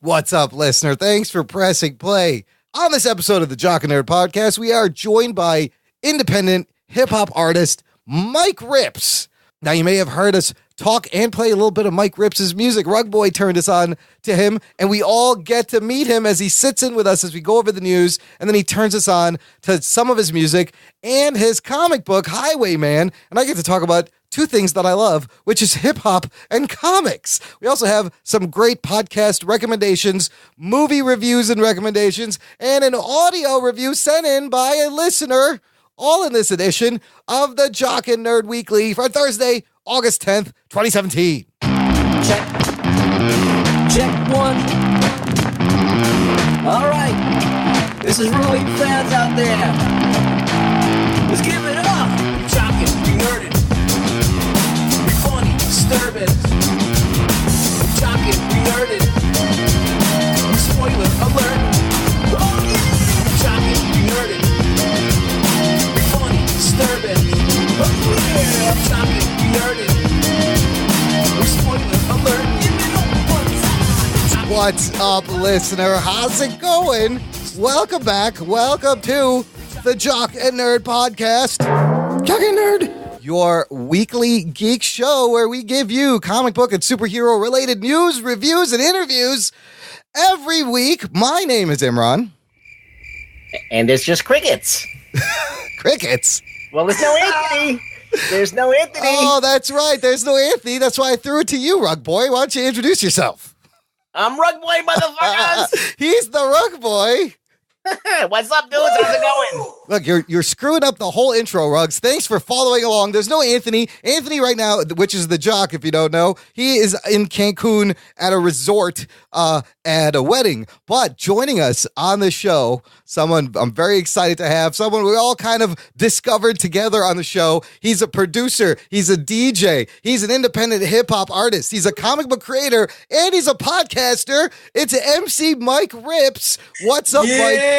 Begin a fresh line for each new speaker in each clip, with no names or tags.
What's up, listener? Thanks for pressing play. On this episode of the Jock and Nerd Podcast, we are joined by independent hip-hop artist Mic RipZ. Now, you may have heard us talk and play a little bit of Mic RipZ's music. Rugboy turned us on to him, and we all get to meet him as he sits in with us as we go over the news, and then he turns us on to some of his music and his comic book, Highwayman, and I get to talk about two things that I love, which is hip-hop and comics. We also have some great podcast recommendations, movie reviews and recommendations, and an audio review sent in by a listener, all in this edition of the Jock and Nerd Weekly for Thursday, August 10th, 2017.
Check. Check one. All right. This is for all you fans out there. Let's give it up. Be jocking, be nerding. Be funny, disturbing. Be jocking, be nerding. Be spoiler alert. Oh yeah. Be jocking, be nerding. Be funny, disturbing. Oh yeah. Be jocking, be nerding. Be spoiler alert. Give it up one time.
What's up, listener? How's it going? Welcome back. Welcome to the Jock and Nerd Podcast. Jock and Nerd, your weekly geek show where we give you comic book and superhero related news, reviews, and interviews every week. My name is Imran.
And it's just crickets.
Crickets?
Well, there's no Anthony. There's no Anthony.
Oh, that's right. There's no Anthony. That's why I threw it to you, Rugboy. Why don't you introduce yourself?
I'm Rugboy, motherfuckers.
He's the Rugboy.
What's up, dudes? How's it going?
Look, you're screwing up the whole intro, Ruggs. Thanks for following along. There's no Anthony. Anthony right now, which is the jock, if you don't know, he is in Cancun at a resort at a wedding. But joining us on the show, someone I'm very excited to have, someone we all kind of discovered together on the show. He's a producer. He's a DJ. He's an independent hip-hop artist. He's a comic book creator, and he's a podcaster. It's MC Mic RipZ. What's up, Mike?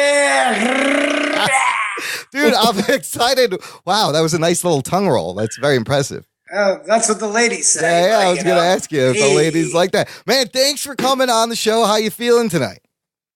Dude, I'm excited. Wow, that was a nice little tongue roll. That's very impressive.
That's what the ladies say.
Yeah, I was going to ask you if the ladies like that. Man, thanks for coming on the show. How you feeling tonight?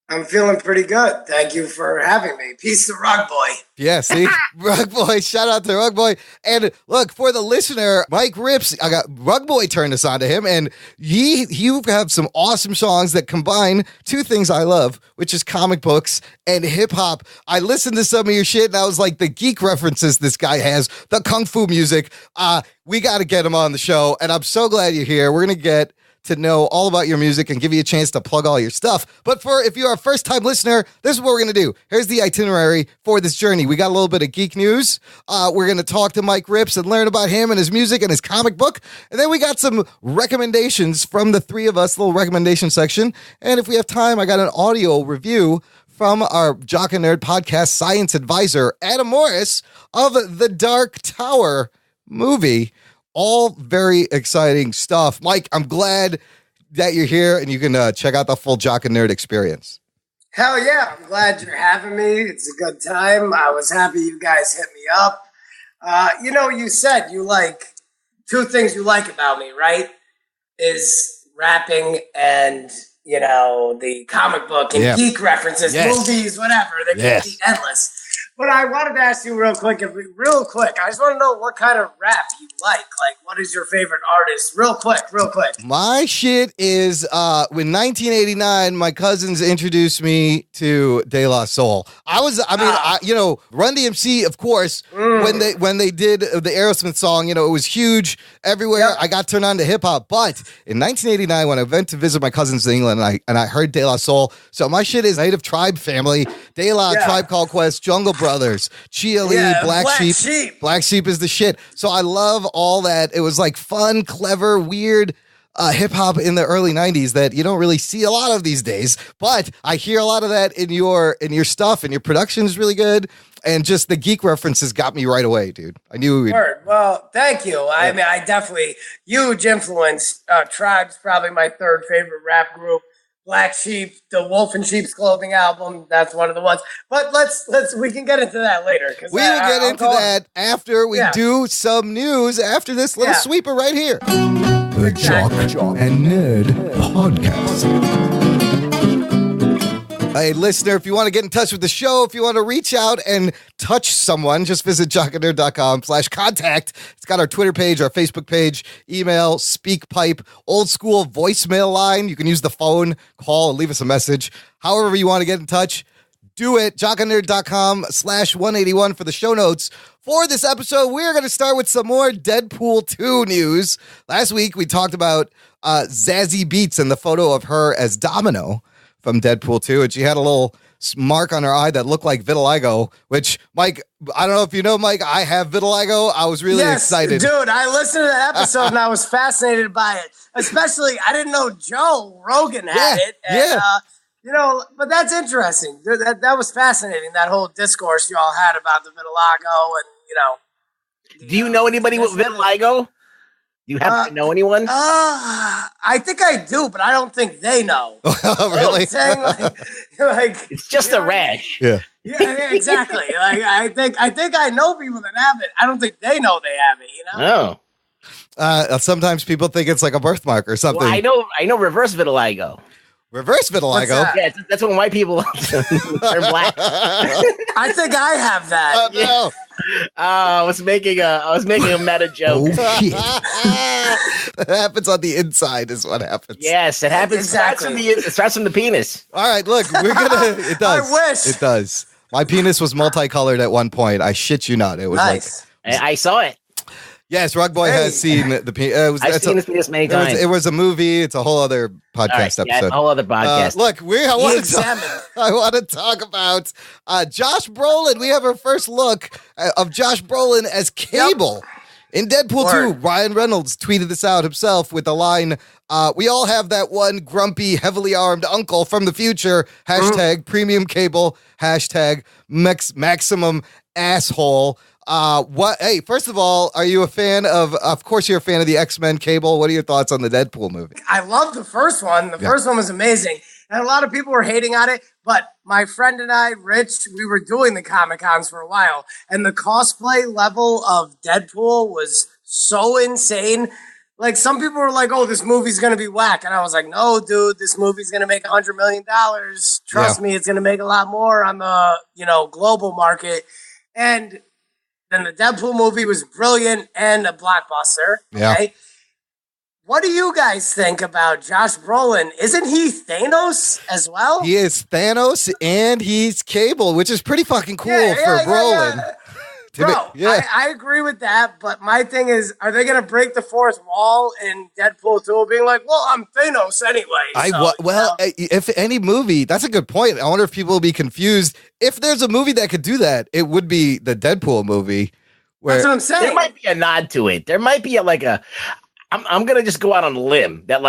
I'm feeling pretty good. Thank you for having me. Peace to Rugboy.
Yeah, see? Rugboy, shout out to Rugboy. And look, for the listener, Mic RipZ, I got Rugboy turned us on to him, and you have some awesome songs that combine two things I love, which is comic books and hip-hop. I listened to some of your shit, and I was like, the geek references this guy has, the kung fu music. We got to get him on the show, and I'm so glad you're here. We're going to get to know all about your music and give you a chance to plug all your stuff. But if you're a first-time listener, this is what we're going to do. Here's the itinerary for this journey. We got a little bit of geek news. We're going to talk to Mic RipZ and learn about him and his music and his comic book. And then we got some recommendations from the three of us, little recommendation section. And if we have time, I got an audio review from our Jock and Nerd Podcast science advisor, Adam Morris, of the Dark Tower movie. All very exciting stuff. Mike, I'm glad that you're here and you can check out the full Jock and Nerd experience.
Hell yeah. I'm glad you're having me. It's a good time. I was happy you guys hit me up. You said you like two things you like about me, right? Is rapping and, the comic book and geek references, movies, whatever. They can be endless. But I wanted to ask you real quick. I just want to know what kind of rap you like. Like, what is your favorite artist? Real quick.
My shit is, in 1989, my cousins introduced me to De La Soul. Run DMC, of course, when they did the Aerosmith song, it was huge everywhere. Yep. I got turned on to hip hop. But in 1989, when I went to visit my cousins in England, and I heard De La Soul, so my shit is Native Tribe Family, De La, Tribe Called Quest, Jungle Brothers, Chia Lee, Black Sheep. Black Sheep is the shit. So I love all that. It was like fun, clever, weird hip hop in the early 90s that you don't really see a lot of these days. But I hear a lot of that in your stuff, and your production is really good. And just the geek references got me right away, dude. I knew we'd...
Well, thank you. Yeah. I mean, I definitely, huge influence. Tribe's probably my third favorite rap group. Black Sheep, the Wolf in Sheep's Clothing album, that's one of the ones. But we can get into that later.
We will get into that after we do some news after this little sweeper right here. The Jock and Nerd Podcast. Hey, listener, if you want to get in touch with the show, if you want to reach out and touch someone, just visit jockandnerd.com/contact. It's got our Twitter page, our Facebook page, email, SpeakPipe, old school voicemail line. You can use the phone, call, and leave us a message. However you want to get in touch, do it. jockandnerd.com/181 for the show notes. For this episode, we're going to start with some more Deadpool 2 news. Last week, we talked about Zazie Beetz and the photo of her as Domino from Deadpool 2, and she had a little mark on her eye that looked like vitiligo, which, Mike, I don't know if you know, Mike, I have vitiligo. I was really excited.
Dude, I listened to the episode and I was fascinated by it. Especially, I didn't know Joe Rogan had it. And, but that's interesting. That was fascinating, that whole discourse you all had about the vitiligo and,
Do you know anybody with vitiligo? Do you happen to know anyone?
I think I do, but I don't think they know.
Oh, really?
You know what I'm saying? Like
It's just a rash.
Yeah.
Yeah, exactly. Like I think I know people that have it. I don't think they know they have it,
Oh.
Sometimes people think it's like a birthmark or something.
Well, I know reverse vitiligo.
Reverse vitiligo?
Yeah, that's when white people turn black.
I think I have that.
Oh, no.
I was making a meta joke.
Oh, shit. That happens on the inside is what happens.
Yes, it happens.
Exactly.
It starts from the penis.
All right, look, we're going to, it does.
I wish.
It does. My penis was multicolored at one point. I shit you not. It was
Nice.
I saw it.
yes, Rugboy has seen the penis.
I've seen this penis many times.
It was a movie. It's a whole other podcast
Yeah,
episode.
a whole other podcast.
Look, I want to talk about Josh Brolin. We have our first look of Josh Brolin as Cable. In Deadpool 2, Ryan Reynolds tweeted this out himself with the line, we all have that one grumpy, heavily armed uncle from the future, hashtag premium cable, hashtag maximum asshole. Hey, first of all, are you a fan of course you're a fan of the X-Men Cable. What are your thoughts on the Deadpool movie?
I love the first one. The first one was amazing. And a lot of people were hating on it, but my friend and I, Rich, we were doing the Comic-Cons for a while, and the cosplay level of Deadpool was so insane. Like, some people were like, oh, this movie's going to be whack. And I was like, no, dude, this movie's going to make $100 million. Trust me, it's going to make a lot more on the, global market. And then the Deadpool movie was brilliant and a blockbuster.
Yeah.
Okay? What do you guys think about Josh Brolin? Isn't he Thanos as well?
He is Thanos and he's Cable, which is pretty fucking cool for Brolin.
Bro, I agree with that, but my thing is, are they going to break the fourth wall in Deadpool 2 being like, well, I'm Thanos anyway?
If any movie, that's a good point. I wonder if people will be confused. If there's a movie that could do that, it would be the Deadpool movie.
That's what I'm saying.
There might be a nod to it. There might be I'm going to just go out on a limb that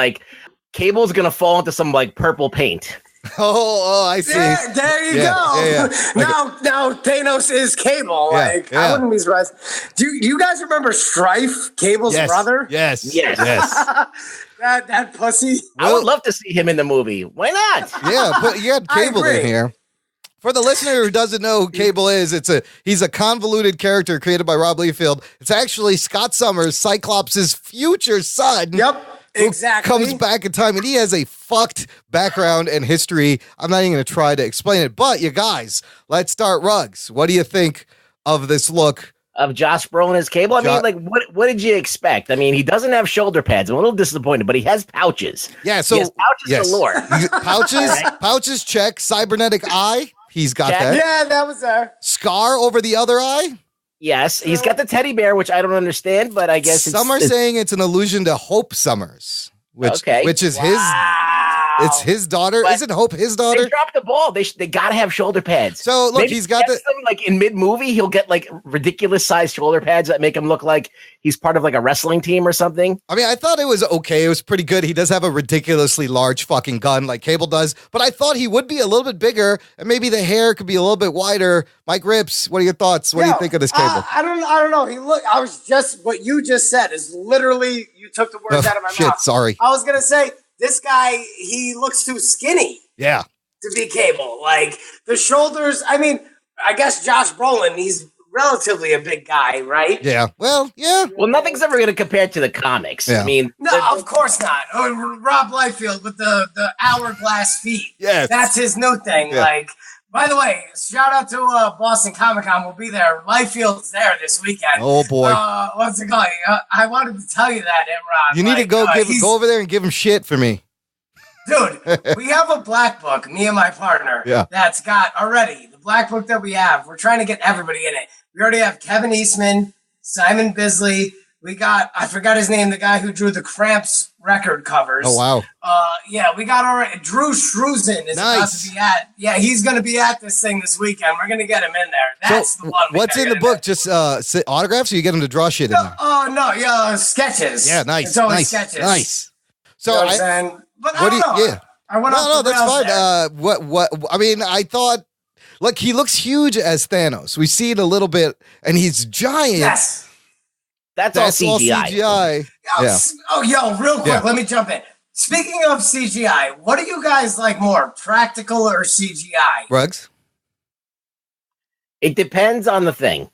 Cable's going to fall into some purple paint.
Oh, I see.
There you go.
Yeah.
Now Thanos is Cable. I wouldn't be surprised. Do you guys remember Strife, Cable's brother?
Yes.
That pussy.
I would love to see him in the movie. Why not?
Yeah, but you had Cable in here. For the listener who doesn't know who Cable is, he's a convoluted character created by Rob Liefeld. It's actually Scott Summers, Cyclops' future son.
Yep, exactly.
Comes back in time, and he has a fucked background and history. I'm not even going to try to explain it, but you guys, let's start Rugs. What do you think of this look?
Of Josh Brolin as Cable? I mean, what did you expect? I mean, he doesn't have shoulder pads. I'm a little disappointed, but he has pouches.
Yeah, so
he has pouches galore.
Pouches, check. Cybernetic eye. He's got that.
Yeah, that was there.
Scar over the other eye?
Yes, he's got the teddy bear, which I don't understand, but I guess
some are saying it's an allusion to Hope Summers, which is it's his daughter.
But
isn't Hope his daughter?
They dropped the ball. They got to have shoulder pads.
So look,
Maybe
he's got
them, in mid movie, he'll get ridiculous sized shoulder pads that make him look like he's part of a wrestling team or something.
I mean, I thought it was okay. It was pretty good. He does have a ridiculously large fucking gun like Cable does, but I thought he would be a little bit bigger and maybe the hair could be a little bit wider. Mic RipZ, what are your thoughts? What do you think of this Cable?
I don't know. I was just what you just said is literally you took the words out of my mouth.
Sorry.
I was gonna say this guy, he looks too skinny.
Yeah.
To be Cable. The shoulders, I mean, I guess Josh Brolin, he's relatively a big guy, right?
Yeah. Well, yeah.
Well, nothing's ever going to compare to the comics.
Yeah.
I mean,
No, of course not. Oh, Rob Liefeld with the hourglass feet.
Yes.
That's his new thing.
Yeah.
Like, by the way, shout out to Boston Comic Con. We'll be there. Lifefield's there this weekend.
Oh, boy.
What's it called? I wanted to tell you that, Imran.
You need to go over there and give him shit for me.
Dude, we have a black book, me and my partner, that's got already the black book that we have. We're trying to get everybody in it. We already have Kevin Eastman, Simon Bisley. We got, I forgot his name, the guy who drew the Cramps record covers.
Oh, wow.
Yeah, we got already. Drew Struzan is about to be at. Yeah, he's going to be at this thing this weekend. We're going to get him in there. That's the one.
What's in the book? Just autographs, or you get him to draw shit in there?
Oh, no, yeah, sketches.
Yeah, nice.
It's always sketches.
Nice. So,
you know what I'm saying? But I don't know.
Yeah.
I went
No, that's fine. What? I mean, I thought, like, he looks huge as Thanos. We see it a little bit, and he's giant.
Yes.
That's all CGI.
Yo, real quick, let me jump in. Speaking of CGI, what do you guys like more, practical or CGI?
Rugs?
It depends on the thing.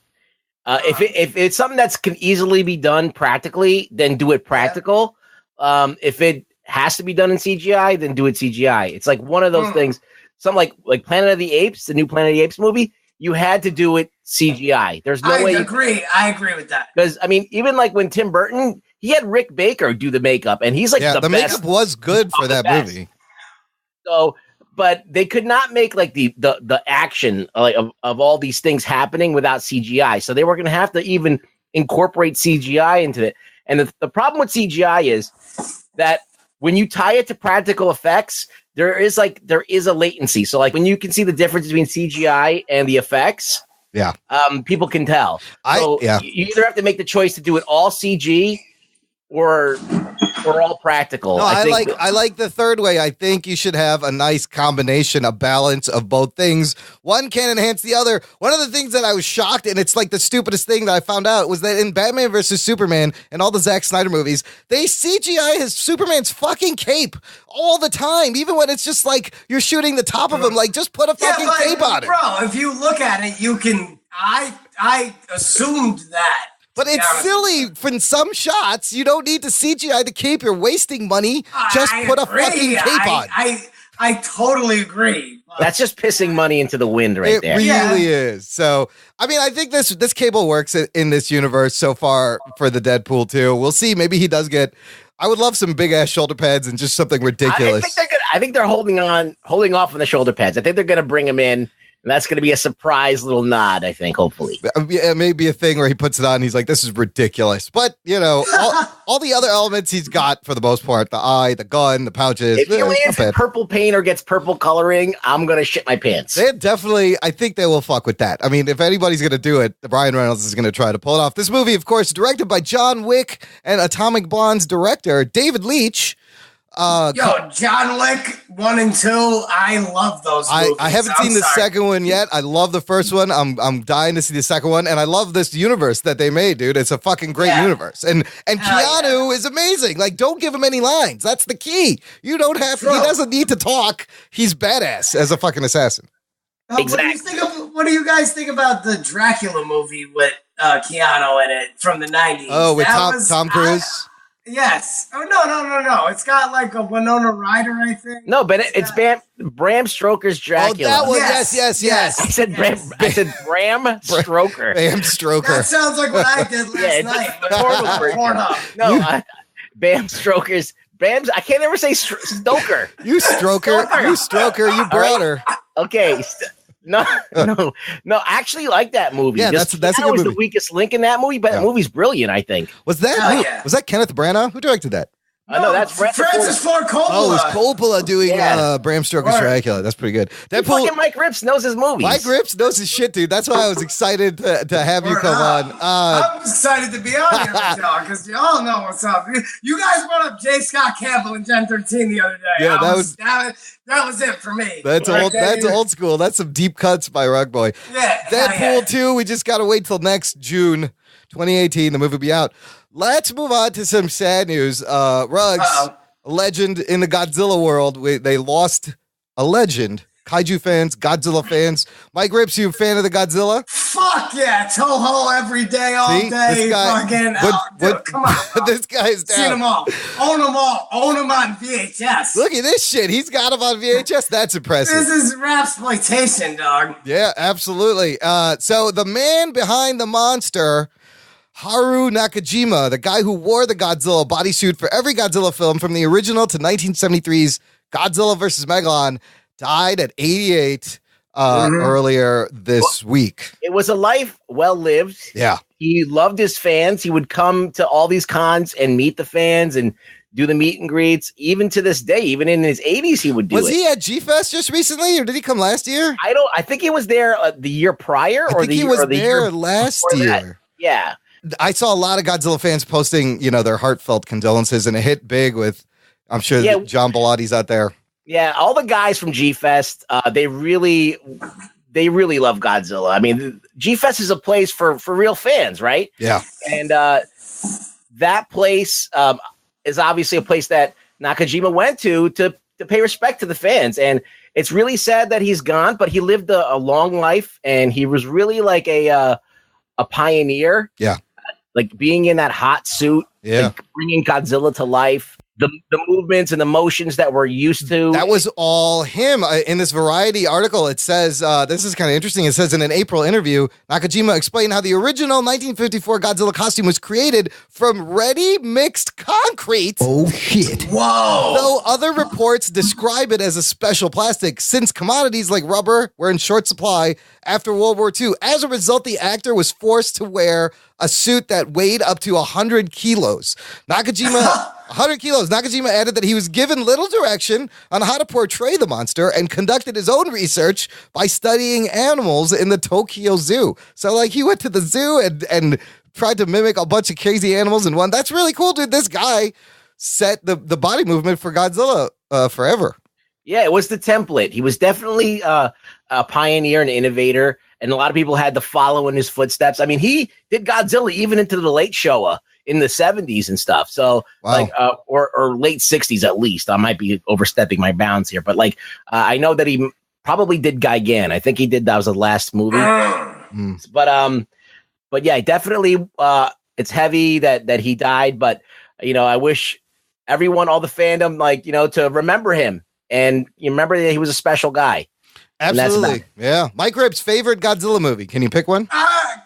If it's something that can easily be done practically, then do it practical. If it has to be done in CGI, then do it CGI. It's like one of those things. Something like Planet of the Apes, the new Planet of the Apes movie. You had to do it CGI. There's no way.
I agree with that.
Because I mean, even like when Tim Burton, he had Rick Baker do the makeup, and he's like the best.
Makeup was good for that movie.
So, but they could not make like the action like of all these things happening without CGI. So they were going to have to even incorporate CGI into it. And the problem with CGI is that when you tie it to practical effects, there is a latency. So like when you can see the difference between CGI and the effects, people can tell. You either have to make the choice to do it all CG or all practical.
No, I like the third way. I think you should have a nice combination, a balance of both things. One can enhance the other. One of the things that I was shocked, and it's like the stupidest thing that I found out, was that in Batman versus Superman and all the Zack Snyder movies, they CGI his Superman's fucking cape all the time, even when it's just like you're shooting the top of him. Like, just put a fucking cape on it.
Bro, if you look at it, you can. I assumed that.
But it's silly. For some shots, you don't need to CGI the cape. You're wasting money. Just put a fucking cape on.
I totally agree.
That's just pissing money into the wind right there.
It really is. So, I mean, I think this cable works in this universe so far for the Deadpool too. We'll see. Maybe he does get. I would love some big ass shoulder pads and just something ridiculous.
I think they're holding off on the shoulder pads. I think they're going to bring him in. And that's going to be a surprise little nod, I think, hopefully.
It may be a thing where he puts it on and he's like, this is ridiculous. But, you know, all the other elements he's got for the most part, the eye, the gun, the pouches.
If he lands in purple paint or gets purple coloring, I'm going to shit my pants.
They definitely, I think they will fuck with that. I mean, if anybody's going to do it, Ryan Reynolds is going to try to pull it off. This movie, of course, directed by John Wick and Atomic Blonde's director, David Leitch.
John Wick 1 and 2. I love those movies.
I haven't seen the second one yet. I love the first one. I'm dying to see the second one, and I love this universe that they made, dude. It's a fucking great universe, and Keanu is amazing. Like, don't give him any lines. That's the key. You don't have. He doesn't need to talk. He's badass as a fucking assassin.
Exactly.
What do you guys think about the Dracula movie with Keanu in it from the 90s?
Oh, with Tom Cruise.
Yes. Oh, no. It's got like a Winona Ryder, I think.
No, but it's Bram Stoker's Dracula.
Oh, that one. Yes.
I said Bram Stoker.
Bram Stoker.
That sounds like what I did last night.
No, Bram Stoker's. I can't ever say Stoker.
You Stroker. You brought her.
Okay. No, I actually like that movie.
Yeah, that's a good movie.
Was the weakest link in that movie, but that movie's brilliant, I think.
Was that Kenneth Branagh? Who directed that?
No, that's Francis Ford Coppola.
Oh, it's Coppola doing Bram Stoker's Dracula. That's pretty good.
Deadpool. Fucking Mic RipZ knows his movies.
Mic RipZ knows his shit, dude. That's why I was excited to have you come on.
I'm excited to be on here with y'all because y'all know what's up. You guys brought up J. Scott Campbell and Gen 13 the other day.
Yeah,
that was it for me.
That's old school. That's some deep cuts by Rugboy.
Yeah.
Deadpool 2, we just got to wait till next June 2018. The movie will be out. Let's move on to some sad news. Ruggs, a legend in the Godzilla world. They lost a legend. Kaiju fans, Godzilla fans. Mic RipZ, you a fan of the Godzilla?
Fuck yeah, Toho every day, all
See?
day.
This guy-
Dude, come on. Bro.
This guy's
Seen them all. Own them all. Own them on VHS.
Look at this shit. He's got him on VHS. That's impressive.
This is rapsploitation, dog.
Yeah, absolutely. So the man behind the monster, Haru Nakajima, the guy who wore the Godzilla bodysuit for every Godzilla film from the original to 1973's Godzilla vs. Megalon, died at 88 earlier this week.
It was a life well lived.
Yeah.
He loved his fans. He would come to all these cons and meet the fans and do the meet and greets. Even to this day, even in his 80s, he would do
Was
it.
he at G-Fest just recently, or did he come last year?
I think he was there the year prior,
I think he was there last year.
That. Yeah.
I saw a lot of Godzilla fans posting, their heartfelt condolences, and it hit big with, I'm sure John Bellatti's out there.
Yeah, all the guys from G-Fest, they really love Godzilla. I mean, G-Fest is a place for real fans, right?
Yeah.
And that place is obviously a place that Nakajima went to pay respect to the fans. And it's really sad that he's gone, but he lived a long life, and he was really like a pioneer.
Yeah.
Like being in that hot suit, like bringing Godzilla to life. The movements and the motions that we're used to.
That was all him. In this Variety article, it says, this is kind of interesting. It says in an April interview, Nakajima explained how the original 1954 Godzilla costume was created from ready mixed concrete.
Oh, shit.
Whoa.
Though other reports describe it as a special plastic, since commodities like rubber were in short supply after World War II. As a result, the actor was forced to wear a suit that weighed up to 100 kilos. 100 kilos. Nakajima added that he was given little direction on how to portray the monster and conducted his own research by studying animals in the Tokyo Zoo. So, he went to the zoo and tried to mimic a bunch of crazy animals in one. That's really cool, dude. This guy set the body movement for Godzilla forever.
Yeah, it was the template. He was definitely a pioneer and innovator, and a lot of people had to follow in his footsteps. I mean, he did Godzilla even into the Late Showa in the 70s and stuff. So,
wow.
or late 60s at least. I might be overstepping my bounds here, but I know that he probably did Gigan. I think he did. That was the last movie. But yeah, definitely. It's heavy that he died, but I wish everyone, all the fandom, to remember him. And you remember that he was a special guy.
Absolutely. Yeah. Mic RipZ favorite Godzilla movie. Can you pick one?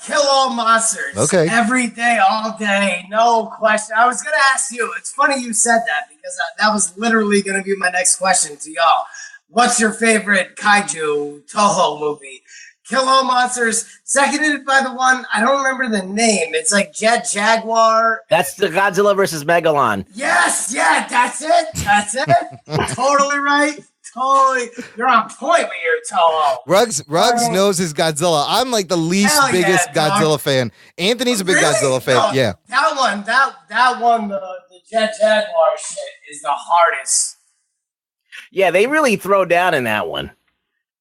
Kill all monsters.
Okay.
Every day, all day. No question. I was going to ask you. It's funny you said that because that was literally going to be my next question to y'all. What's your favorite kaiju Toho movie? Kill all monsters. Seconded by the one, I don't remember the name. It's like Jet Jaguar.
That's the Godzilla versus Megalon.
Yes. Yeah, that's it. That's it. Totally right. Totally. You're on point with your Toho.
RugZ knows his Godzilla. I'm the least biggest Godzilla fan. Anthony's a big Godzilla fan.
No,
yeah.
That one, the Jet Jaguar shit is the hardest.
Yeah, they really throw down in that one.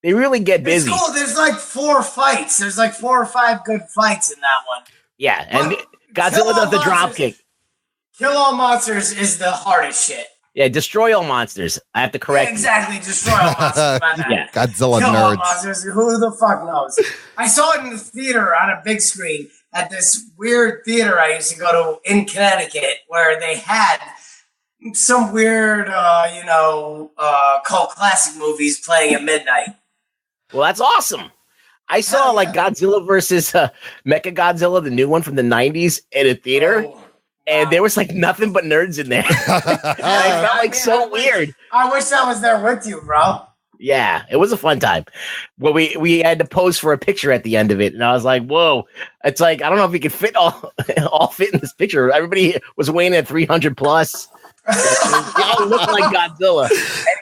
They really get busy.
It's cool. There's 4 fights. There's 4 or 5 good fights in that one.
Yeah, and Godzilla does the drop kick.
Kill all monsters is the hardest shit.
Yeah, destroy all monsters. I have to correct.
Exactly, destroy all monsters.
Yeah.
Godzilla
Kill
nerds.
all monsters. Who the fuck knows? I saw it in the theater on a big screen at this weird theater I used to go to in Connecticut, where they had some weird, cult classic movies playing at midnight.
Well, that's awesome. I saw Godzilla versus Mechagodzilla, the new one from the 90s, in a theater.
Oh.
And there was nothing but nerds in there. And I felt weird.
I wish I was there with you, bro.
Yeah, it was a fun time. Well, we had to pose for a picture at the end of it, and I was like, "Whoa!" It's I don't know if we could fit all fit in this picture. Everybody was weighing at 300 plus. They all look like Godzilla.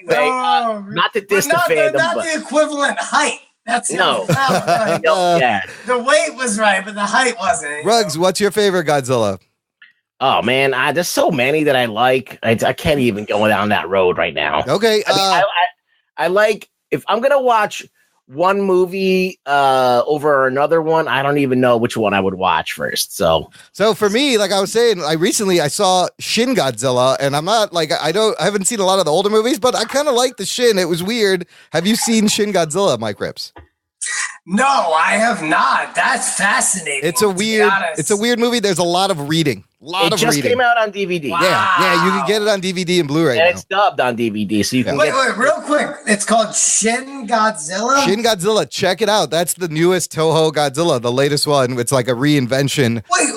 Anyway, not to diss the fandom,
not the equivalent height. That's
no.
Yeah, the weight was right, but the height wasn't.
RugZ, what's your favorite Godzilla?
Oh man, there's so many that I like. I can't even go down that road right now.
Okay,
I like if I'm gonna watch one movie over another one. I don't even know which one I would watch first. So
for me, like I was saying, I saw Shin Godzilla, and I'm not I haven't seen a lot of the older movies, but I kind of like the Shin. It was weird. Have you seen Shin Godzilla, Mic RipZ?
No, I have not. That's fascinating.
It's a weird movie. There's a lot of reading.
It just came out on DVD.
Wow.
Yeah, you can get it on DVD and Blu-ray.
And
now.
it's dubbed on DVD, so you can
Wait, real quick. It's called Shin Godzilla?
Shin Godzilla. Check it out. That's the newest Toho Godzilla, the latest one. It's like a reinvention.
Wait.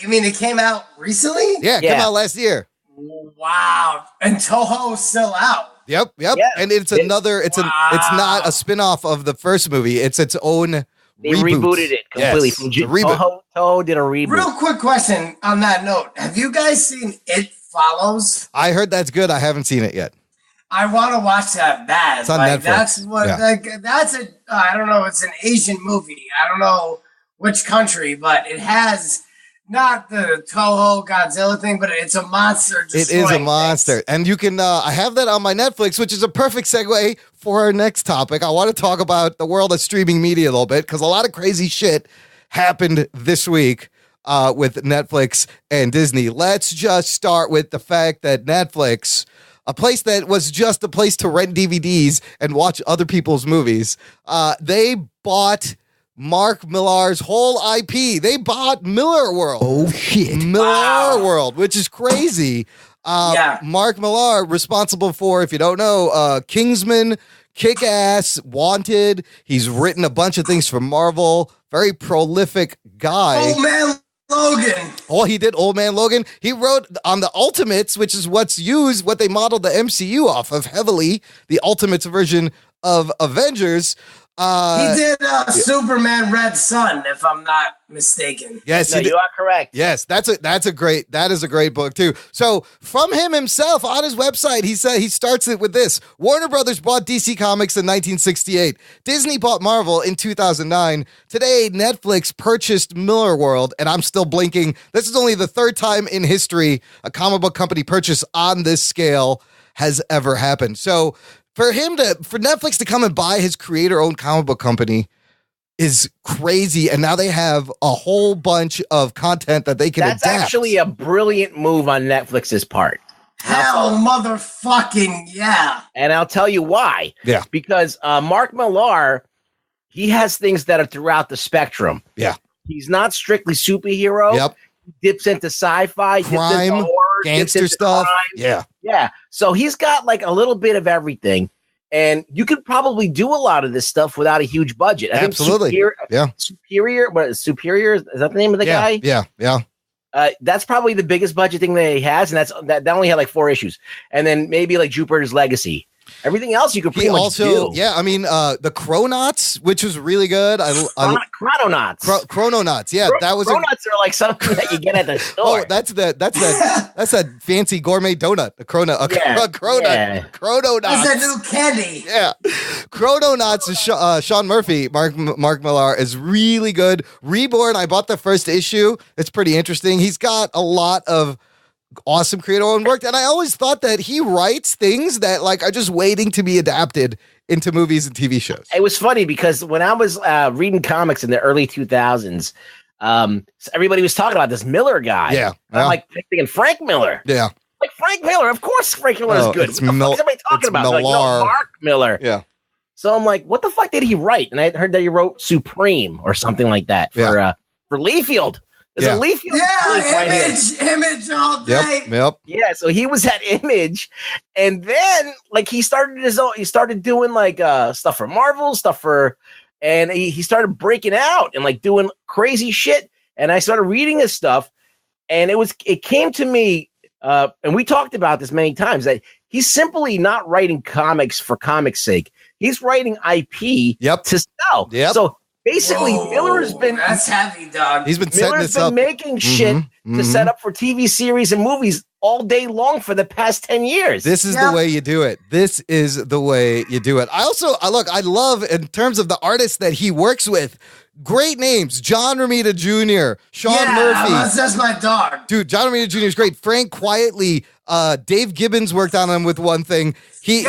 You mean it came out recently?
Yeah, it came out last year.
Wow. And Toho's still out.
Yep.
Yeah.
And it's another. It's not a spin-off of the first movie. It's its own.
They rebooted it completely.
Yes,
From
it's a reboot.
Toho did a reboot.
Real quick question on that note. Have you guys seen It Follows?
I heard that's good. I haven't seen it yet.
I want to watch that bad.
It's on Netflix.
That's what.
Yeah.
That's a. I don't know. It's an Asian movie. I don't know which country, but it has not the Toho Godzilla thing, but it's a monster.
It is a monster,
things.
and you can. I have that on my Netflix, which is a perfect segue for our next topic. I want to talk about the world of streaming media a little bit because a lot of crazy shit happened this week with Netflix and Disney. Let's just start with the fact that Netflix, a place that was just a place to rent DVDs and watch other people's movies, they bought Mark Millar's whole IP. They bought Millarworld.
Oh, shit.
Millarworld, which is crazy. Mark Millar, responsible for, if you don't know, Kingsman, Kick-Ass, Wanted. He's written a bunch of things for Marvel. Very prolific guy.
Old Man Logan.
Oh, he did Old Man Logan. He wrote on the Ultimates, which is what they modeled the MCU off of heavily, the Ultimates version of Avengers.
He did Superman Red Sun, if I'm not mistaken.
Yes,
you are correct.
Yes, that is a great book too. So from him himself on his website, he said he starts it with this: Warner Brothers bought DC Comics in 1968. Disney bought Marvel in 2009. Today, Netflix purchased Millarworld, and I'm still blinking. This is only the third time in history a comic book company purchase on this scale has ever happened. So for Netflix to come and buy his creator-owned comic book company is crazy, and now they have a whole bunch of content that they can adapt.
That's actually a brilliant move on Netflix's part.
Hell, motherfucking yeah.
And I'll tell you why.
Yeah.
Because Mark Millar, he has things that are throughout the spectrum.
Yeah.
He's not strictly superhero.
Yep.
He dips into sci-fi,
crime,
dips into horror,
gangster stuff.
Crime. Yeah. So he's got like a little bit of everything. And you could probably do a lot of this stuff without a huge budget. I
Absolutely.
think Superior, is that the name of the guy?
Yeah.
That's probably the biggest budget thing that he has, and that only had like 4 issues. And then maybe like Jupiter's Legacy. Everything else you could pretty much do.
Yeah, I mean, the Chronauts, which was really good.
Chrononauts.
Chrononauts, yeah.
Chrononauts are like something that you get at the store.
Oh, that's that fancy gourmet donut. A cronut. Chrononauts.
That's a new candy.
Yeah. Chrononauts is Sean Murphy. Mark Millar is really good. Reborn, I bought the first issue. It's pretty interesting. He's got a lot of awesome creator-owned work, and I always thought that he writes things that like are just waiting to be adapted into movies and TV shows.
It was funny because when I was reading comics in the early 2000s, everybody was talking about this Miller guy.
Yeah.
I'm like thinking Frank Miller.
Yeah.
Like Frank Miller. Of course Frank Miller is good. What the fuck is everybody talking about? Like, no, Mark Miller.
Yeah.
So I'm like, what the fuck did he write? And I heard that he wrote Supreme or something like that for Leafield. Is it Leafield?
Yeah, Image all day.
Yep.
Yeah, so he was at Image, and then like he started doing like stuff for Marvel, and he started breaking out and like doing crazy shit. And I started reading his stuff, and it came to me, and we talked about this many times, that he's simply not writing comics for comics' sake. He's writing IP to sell.
Yep.
So basically, Miller has been
that's heavy, dog.
He's been setting this up,
making shit to set up for TV series and movies all day long for the past 10 years.
This is the way you do it. This is the way you do it. I love in terms of the artists that he works with. Great names: John Romita Jr., Sean Murphy.
That's my dog.
Dude, John Romita Jr. is great. Frank Quietly. Dave Gibbons worked on him with one thing.
The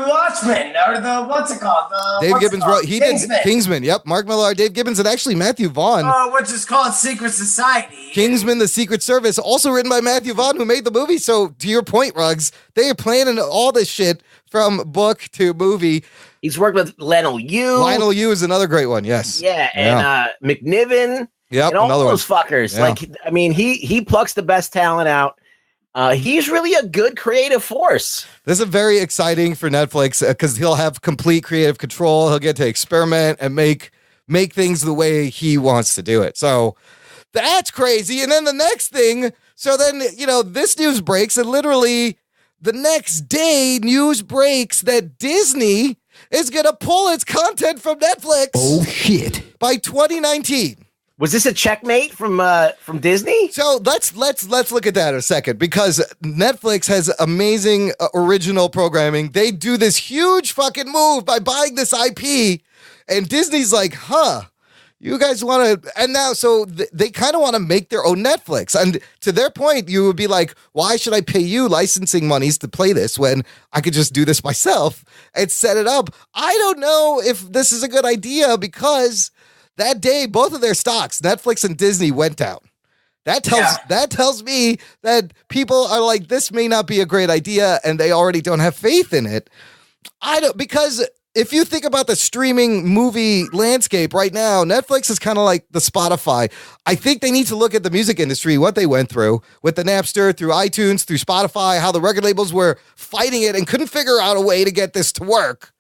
Watchmen, or the what's it called?
Dave Gibbons wrote. He did Kingsman. Yep, Mark Millar, Dave Gibbons, and actually Matthew Vaughn.
Which is called Secret Society.
Kingsman: The Secret Service, also written by Matthew Vaughn, who made the movie. So to your point, Ruggs, they are planning all this shit from book to movie.
He's worked with Lionel Yu.
Lionel Yu is another great one. Yes.
Yeah, and McNiven.
Yep,
and all
another
those fuckers.
Yeah.
Like, I mean, he plucks the best talent out. He's really a good creative force.
This is very exciting for Netflix because he'll have complete creative control. He'll get to experiment and make things the way he wants to do it. So that's crazy. And then the next thing, so then, this news breaks, and literally the next day, news breaks that Disney is going to pull its content from Netflix.
Oh, shit.
By 2019.
Was this a checkmate from Disney?
So let's look at that in a second, because Netflix has amazing original programming. They do this huge fucking move by buying this IP, and Disney's like, you guys want to, and now, so they kind of want to make their own Netflix. And to their point, you would be like, why should I pay you licensing monies to play this when I could just do this myself and set it up? I don't know if this is a good idea, because that day, both of their stocks, Netflix and Disney, went down. That tells me that people are like, this may not be a great idea, and they already don't have faith in it. Because if you think about the streaming movie landscape right now, Netflix is kind of like the Spotify. I think they need to look at the music industry, what they went through with the Napster, through iTunes, through Spotify, how the record labels were fighting it and couldn't figure out a way to get this to work.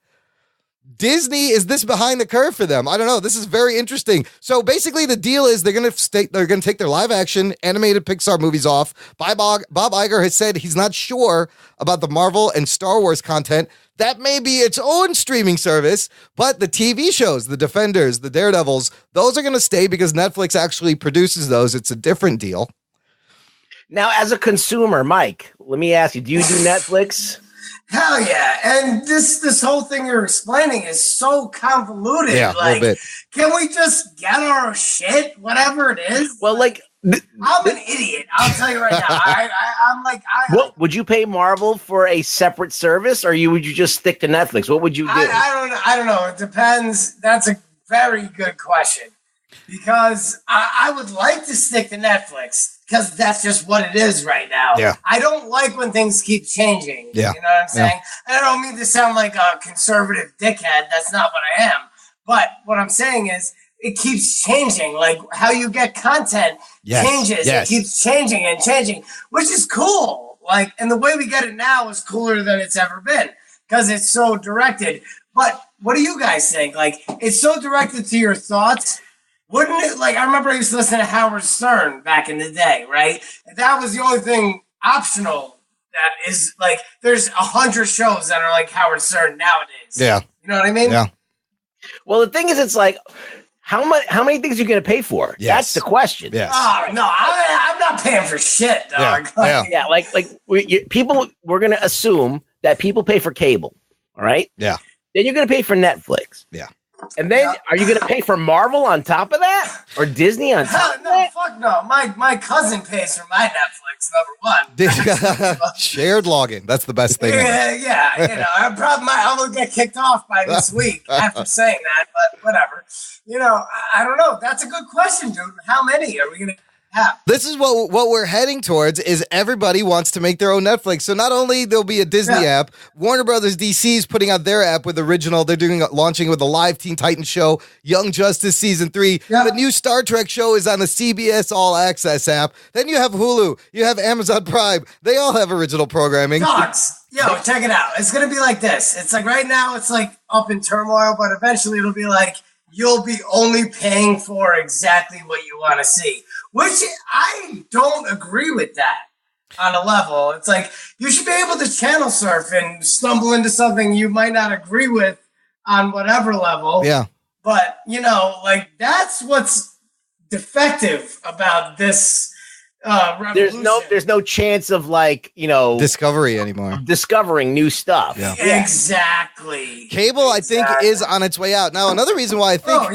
Disney, is this behind the curve for them? I don't know. This is very interesting. So basically the deal is they're going to take their live action animated Pixar movies off. Bob Iger has said he's not sure about the Marvel and Star Wars content. That may be its own streaming service, but the TV shows, the Defenders, the Daredevils, those are going to stay because Netflix actually produces those. It's a different deal.
Now, as a consumer, Mike, let me ask you, do you do Netflix?
Hell yeah. And this whole thing you're explaining is so convoluted.
Yeah, a little bit.
Can we just get our shit, whatever it is?
Well, like,
I'm an idiot. I'll tell you right now. I'm like,
what would you pay Marvel for a separate service, or would you just stick to Netflix? What would you do?
I don't know. It depends. That's a very good question, because I would like to stick to Netflix, because that's just what it is right now.
Yeah.
I don't like when things keep changing.
Yeah.
You know what I'm saying? And I don't mean to sound like a conservative dickhead. That's not what I am. But what I'm saying is, it keeps changing. Like, how you get content changes.
Yes.
It keeps changing and changing, which is cool. Like, and the way we get it now is cooler than it's ever been, because it's so directed. But what do you guys think? Like, it's so directed to your thoughts. Wouldn't it, like, I remember I used to listen to Howard Stern back in the day, right? And that was the only thing optional that is, like, there's 100 shows that are like Howard Stern nowadays.
Yeah.
You know what I mean?
Yeah.
Well, the thing is, it's like, how many things are you going to pay for?
Yes.
That's the question.
Yes.
Oh, no, I'm not paying for shit, dog.
Yeah.
We're going to assume that people pay for cable, all right?
Yeah.
Then you're going to pay for Netflix.
Yeah.
And then are you going to pay for Marvel on top of that? Or Disney on top of that?
Fuck no. My cousin pays for my Netflix, number one.
Shared login. That's the best thing.
Yeah. You know, I will get kicked off by this week after saying that, but whatever. You know, I don't know. That's a good question, dude. How many are we going to have?
This is what we're heading towards, is everybody wants to make their own Netflix. So not only there'll be a Disney app, Warner Brothers DC is putting out their app with original. They're launching with a live Teen Titans show, Young Justice Season 3. Yeah. The new Star Trek show is on the CBS All Access app. Then you have Hulu. You have Amazon Prime. They all have original programming.
Dogs. Yo, check it out. It's going to be like this. It's like right now it's like up in turmoil, but eventually it'll be like you'll be only paying for exactly what you want to see. Which I don't agree with that on a level. It's like you should be able to channel surf and stumble into something you might not agree with on whatever level.
Yeah.
But, you know, like that's what's defective about this revolution.
There's no chance of, like, you know,
discovery anymore.
Discovering new stuff.
Yeah.
Exactly.
Cable, I think, is on its way out. Now, another reason why I think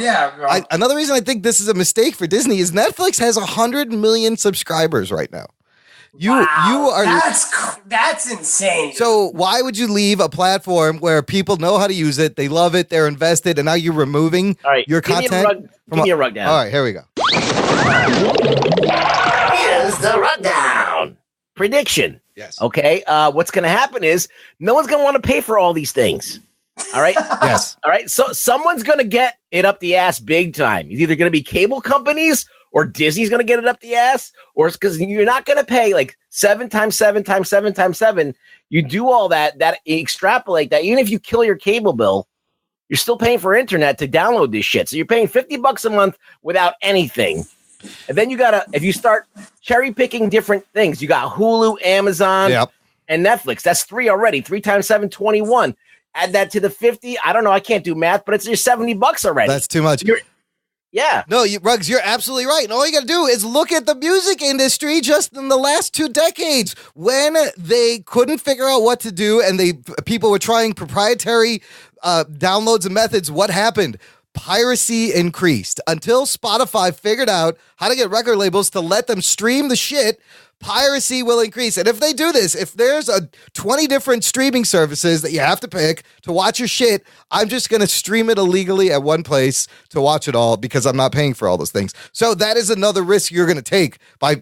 another reason I think this is a mistake for Disney is Netflix has 100 million subscribers right now. You are
that's insane.
So why would you leave a platform where people know how to use it, they love it, they're invested, and now you're removing your content?
Give me a rundown.
All right, here we go.
Here's the rundown. prediction.
Yes.
Okay. What's going to happen is no one's going to want to pay for all these things. All right.
Yes.
All right. So someone's going to get it up the ass big time. It's either going to be cable companies or Disney's going to get it up the ass, or it's because you're not going to pay like 7 times 7 times 7 times 7. You do all that extrapolate that. Even if you kill your cable bill, you're still paying for internet to download this shit. So you're paying $50 a month without anything. And then if you start cherry picking different things, you got Hulu, Amazon, and Netflix. That's 3 already. 3 times 7, 21. Add that to the 50. I don't know. I can't do math, but it's your $70 already.
That's too much.
Yeah.
No, Ruggs, you're absolutely right. And all you got to do is look at the music industry just in the last 2 decades when they couldn't figure out what to do and people were trying proprietary downloads and methods. What happened? Piracy increased until Spotify figured out how to get record labels to let them stream the shit. Piracy will increase. And if they do this, if there's 20 different streaming services that you have to pick to watch your shit, I'm just going to stream it illegally at one place to watch it all because I'm not paying for all those things. So that is another risk you're going to take by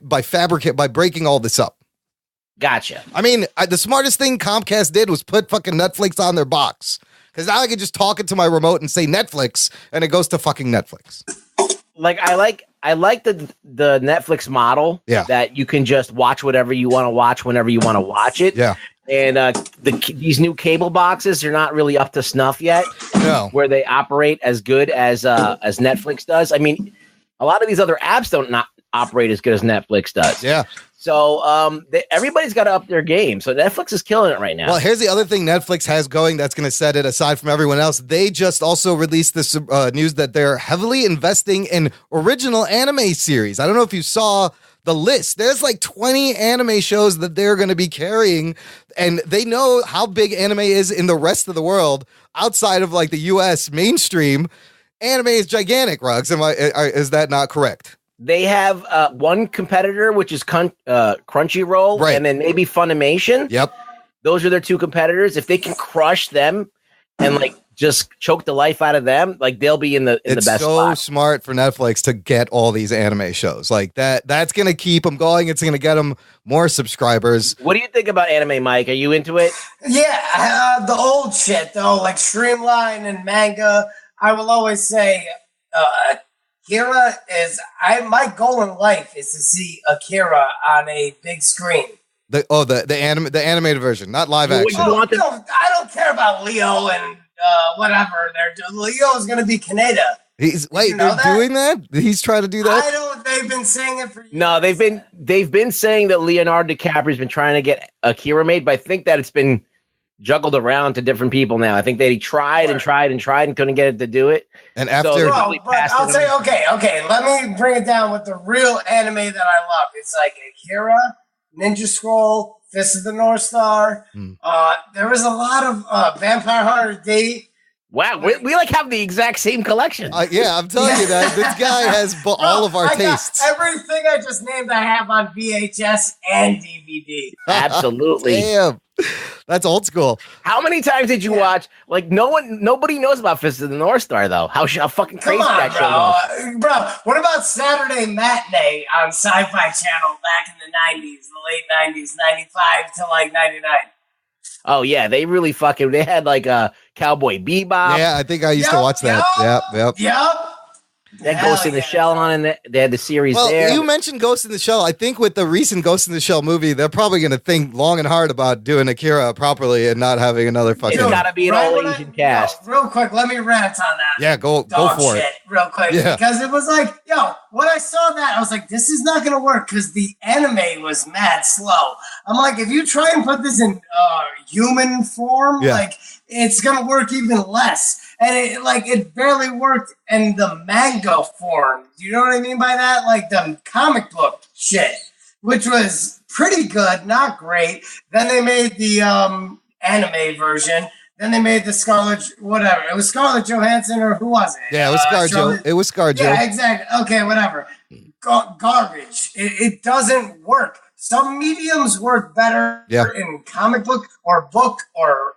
breaking all this up.
Gotcha.
I mean, the smartest thing Comcast did was put fucking Netflix on their box. Because now I can just talk into my remote and say Netflix, and it goes to fucking Netflix.
Like I like the Netflix model.
Yeah.
That you can just watch whatever you want to watch whenever you want to watch it.
Yeah.
And these new cable boxes are not really up to snuff yet.
No.
Where they operate as good as Netflix does. I mean, a lot of these other apps don't not operate as good as Netflix does.
Yeah.
So everybody's got to up their game. So Netflix is killing it right now.
Well, here's the other thing Netflix has going that's going to set it aside from everyone else. They just also released this news that they're heavily investing in original anime series. I don't know if you saw the list. There's like 20 anime shows that they're going to be carrying, and they know how big anime is in the rest of the world outside of like the U.S. mainstream. Anime is gigantic, Ruggs. Is that not correct?
They have one competitor, which is Crunchyroll,
right,
and then maybe Funimation.
Yep.
Those are their 2 competitors. If they can crush them and like just choke the life out of them, like they'll be in the best spot. It's so
smart for Netflix to get all these anime shows like that. That's going to keep them going. It's going to get them more subscribers.
What do you think about anime, Mike? Are you into it?
Yeah, the old shit though, like Streamline and manga. I will always say, Akira is my goal in life is to see Akira on a big screen.
The animated version, not live action.
I don't care about Leo and whatever they're doing. Leo is going to be Kaneda.
They're doing that? He's trying to do that?
They've been saying it for years.
No, they've been saying that Leonardo DiCaprio's been trying to get Akira made, but I think that it's been juggled around to different people now. I think they tried and couldn't get it to do it.
And after,
I'll say, okay, let me bring it down with the real anime that I love. It's like Akira, Ninja Scroll, Fist of the North Star. There was a lot of Vampire Hunter D.
Wow, we like have the exact same collection.
Yeah, I'm telling you that this guy has all of our tastes.
Everything I just named, I have on VHS and DVD.
Absolutely.
Damn. That's old school.
How many times did you watch? Like nobody knows about Fist of the North Star though. How fucking crazy that show was.
Bro, what about Saturday Matinee on Sci-Fi Channel back in the 90s, the late 90s, 95 to like 99?
Oh yeah, they really they had like a Cowboy Bebop.
Yeah, I think I used to watch that. Yep.
That Ghost in the Shell on, and they had the series there.
You mentioned Ghost in the Shell. I think with the recent Ghost in the Shell movie, they're probably going to think long and hard about doing Akira properly and not having another fucking.
It's got to be an all Asian cast.
Real quick, let me rant on that.
Yeah, go for it.
Real quick, because it was like, when I saw that, I was like, this is not going to work because the anime was mad slow. I'm like, if you try and put this in human form, like it's going to work even less. And it barely worked in the manga form. Do you know what I mean by that? Like the comic book shit, which was pretty good, not great. Then they made the anime version. Then they made the whatever. It was Scarlett Johansson, or who was it?
Yeah, it was ScarJo. It was ScarJo.
Yeah, exactly. Okay, whatever. Garbage. It doesn't work. some mediums work better
Yeah.
in comic book or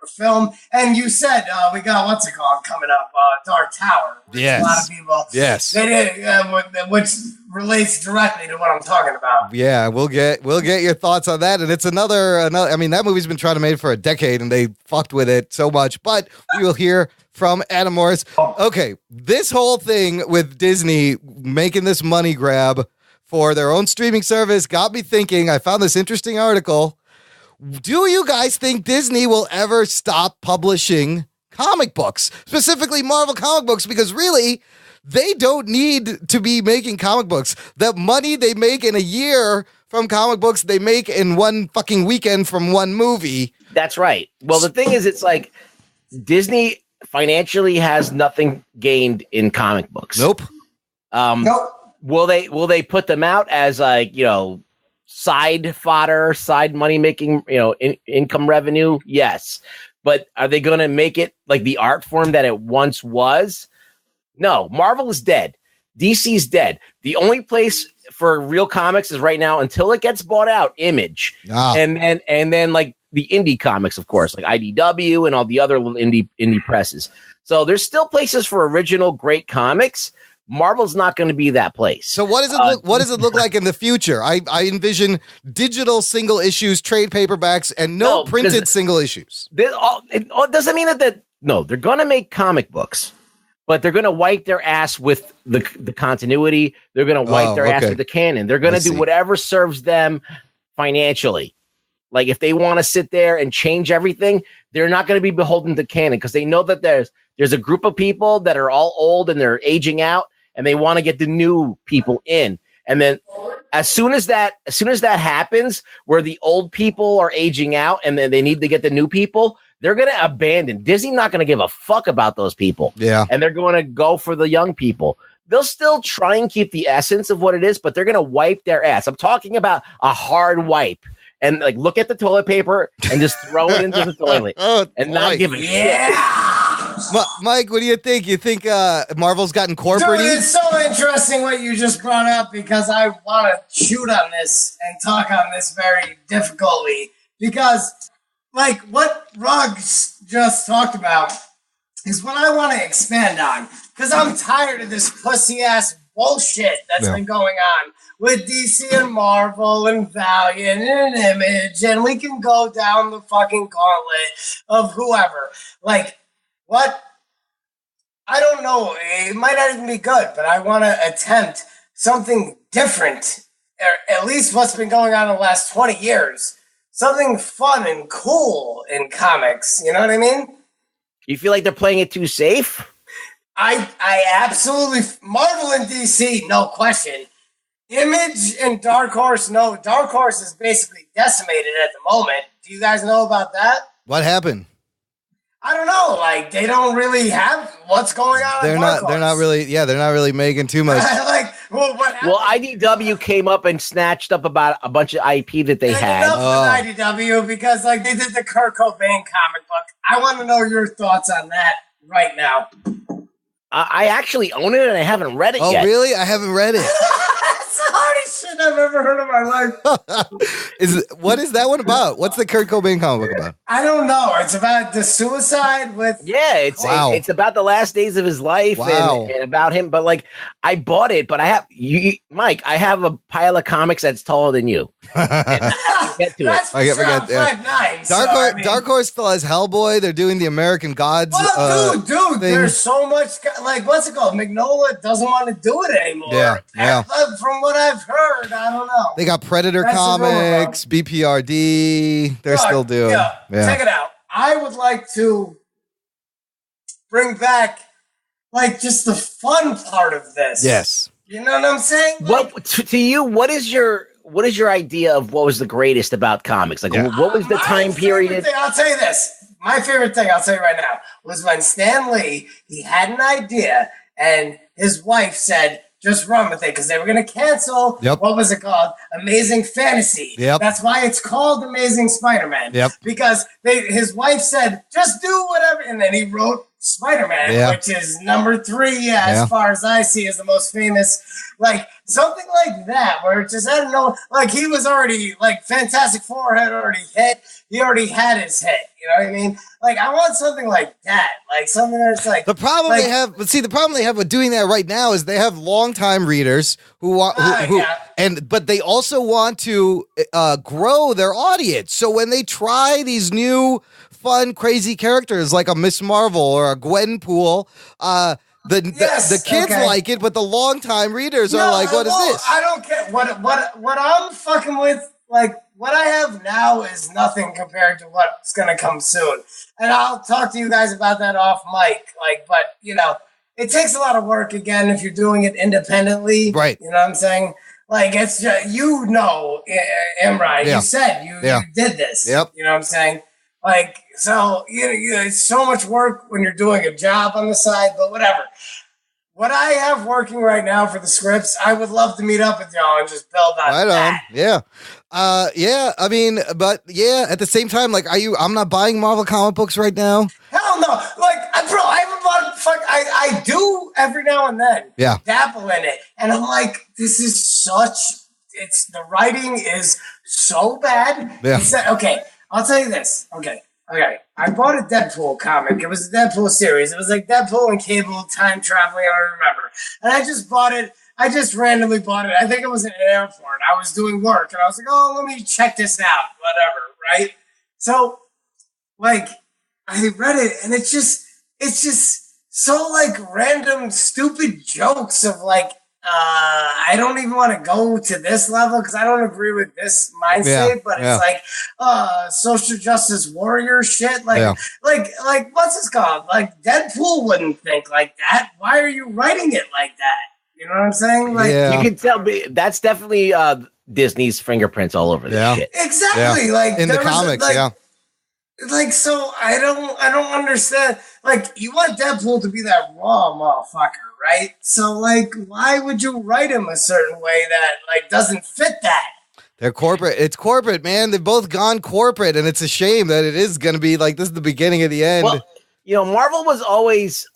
film. And you said we got what's it called coming up, Dark Tower. Which
Yes.
a lot of people.
Yes.
They did, which relates directly to what I'm talking about.
Yeah, we'll get your thoughts on that. And it's another. I mean, that movie's been trying to make for a decade, and they fucked with it so much. But we will hear from Adam Morris. Okay, this whole thing with Disney making this money grab for their own streaming service got me thinking. I found this interesting article. Do you guys think Disney will ever stop publishing comic books, specifically Marvel comic books? Because really, they don't need to be making comic books. The money they make in a year from comic books, they make in one fucking weekend from one movie.
That's right. Well, the thing is, it's like Disney financially has nothing gained in comic books.
Nope.
Nope.
Will they put them out as like, side fodder, side money making, income revenue? Yes. But are they going to make it like the art form that it once was? No. Marvel is dead. DC's dead. The only place for real comics is right now, until it gets bought out, Image. And then like the indie comics, of course, like IDW and all the other little indie presses. So there's still places for original great comics. Marvel's not going to be that place.
So what does it look like in the future? I envision digital single issues, trade paperbacks, and no printed single issues.
It doesn't mean that they're going to make comic books, but they're going to wipe their ass with the continuity. They're going to wipe their ass with the canon. They're going to do whatever serves them financially. Like if they want to sit there and change everything, they're not going to be beholden to canon, because they know that there's a group of people that are all old and they're aging out, and they want to get the new people in. And then as soon as that happens, where the old people are aging out and then they need to get the new people, they're going to abandon. Disney's not going to give a fuck about those people.
Yeah.
And they're going to go for the young people. They'll still try and keep the essence of what it is, but they're going to wipe their ass. I'm talking about a hard wipe. And like, look at the toilet paper and just throw it into the toilet and not give a shit.
Mike, what do you think? You think Marvel's gotten corporate?
Dude, it's so interesting what you just brought up, because I want to shoot on this and talk on this very difficultly. Because, like, what Ruggs just talked about is what I want to expand on. Because I'm tired of this pussy-ass bullshit that's been going on with DC and Marvel and Valiant and Image, and we can go down the fucking gauntlet of whoever. Like, what? I don't know. It might not even be good, but I want to attempt something different, or at least what's been going on in the last 20 years. Something fun and cool in comics. You know what I mean?
You feel like they're playing it too safe?
I absolutely, Marvel and DC, no question. Image and Dark Horse, no. Dark Horse is basically decimated at the moment. Do you guys know about that?
What happened?
I don't know. Like, they don't really have what's going on.
They're not really making too much.
What happened?
Well, IDW came up and snatched up about a bunch of IP that they had.
Enough with IDW, because like they did the Kurt Cobain comic book. I want to know your thoughts on that right now.
I actually own it and I haven't read it yet.
Oh, really? I haven't read it.
That's the hardest shit I've ever heard in my life.
What is that one about? What's the Kurt Cobain comic book about?
I don't know. It's about the suicide with...
Yeah, it's about the last days of his life and about him. But like, I bought it, but Mike, I have a pile of comics that's taller than you. Get to
That's
it.
I forget.
5'9".
Dark Horse still has Hellboy. They're doing the American Gods.
Well, dude,
thing.
there's so much. Like, what's it called? Magnolia doesn't want to do it anymore.
Yeah.
From what I've heard, I don't know.
They got Predator
That's
comics, BPRD. They're still doing.
Yeah. Check it out. I would like to bring back, like, just the fun part of this.
Yes.
You know what I'm saying?
What to you? What is your idea of what was the greatest about comics? Like, what was the time period?
I'll tell you this. My favorite thing, I'll tell you right now, was when Stan Lee, he had an idea, and his wife said, just run with it, because they were going to cancel, what was it called? Amazing Fantasy.
Yep.
That's why it's called Amazing Spider-Man.
Yep.
Because his wife said, just do whatever, and then he wrote Spider-Man,
Yeah.
which is number 3, as far as I see, is the most famous. Like, something like that, where it just, I don't know, like, he was already, like, Fantastic Four had already hit. He already had his hit. You know what I mean? Like, I want something like that. Like, something that's like...
The problem
like,
they have, but see, the problem they have with doing that right now is they have longtime readers who want, but they also want to grow their audience. So when they try these new, fun, crazy characters like a Miss Marvel or a Gwenpool, the kids like it, but the longtime readers are like, "What is this?"
I don't care. What I'm fucking with, like, what I have now is nothing compared to what's gonna come soon. And I'll talk to you guys about that off mic. Like, but you know, it takes a lot of work again if you're doing it independently.
Right.
You know what I'm saying? Like, it's just, you know, Imran, you said you did this.
Yep.
You know what I'm saying? Like, so, it's so much work when you're doing a job on the side, but whatever. What I have working right now for the scripts, I would love to meet up with y'all and just build on that.
Yeah. I mean, but yeah, at the same time, like, I'm not buying Marvel comic books right now.
Hell no. Like, bro, I haven't bought, I do every now and then.
Yeah.
Dabble in it. And I'm like, this is the writing is so bad.
Yeah.
Okay. I'll tell you this. Okay. I bought a Deadpool comic. It was a Deadpool series. It was like Deadpool and Cable time traveling. I don't remember. And I just bought it. I just randomly bought it. I think it was at an airport. I was doing work and I was like, oh, let me check this out. Whatever. Right. So, like, I read it and it's just so like random, stupid jokes of like, I don't even want to go to this level because I don't agree with this mindset, but it's like social justice warrior shit. Like what's this called? Like Deadpool wouldn't think like that. Why are you writing it like that? You know what I'm saying? Like
you can tell that's definitely Disney's fingerprints all over this shit.
Exactly. Like
in the comics,
Like, so I don't understand. Like, you want Deadpool to be that raw motherfucker, right? So, like, why would you write him a certain way that, like, doesn't fit that?
They're corporate. It's corporate, man. They've both gone corporate, and it's a shame that it is going to be like this is the beginning of the end.
Well, you know, Marvel was always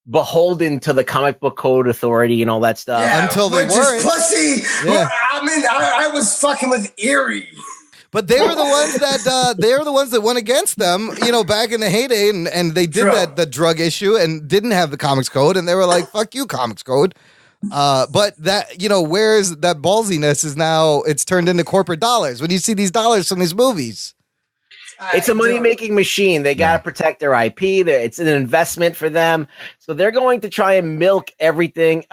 beholden to the comic book code authority and all that stuff.
Yeah,
until they weren't.
Pussy.
Yeah.
I mean, I was fucking with Eerie.
But they were the ones that went against them, you know, back in the heyday, and they did the drug issue and didn't have the comics code, and they were like, "Fuck you, comics code." But that, you know, where's that ballsiness is now? It's turned into corporate dollars. When you see these dollars from these movies,
it's a money-making machine. They got to protect their IP. It's an investment for them, so they're going to try and milk everything.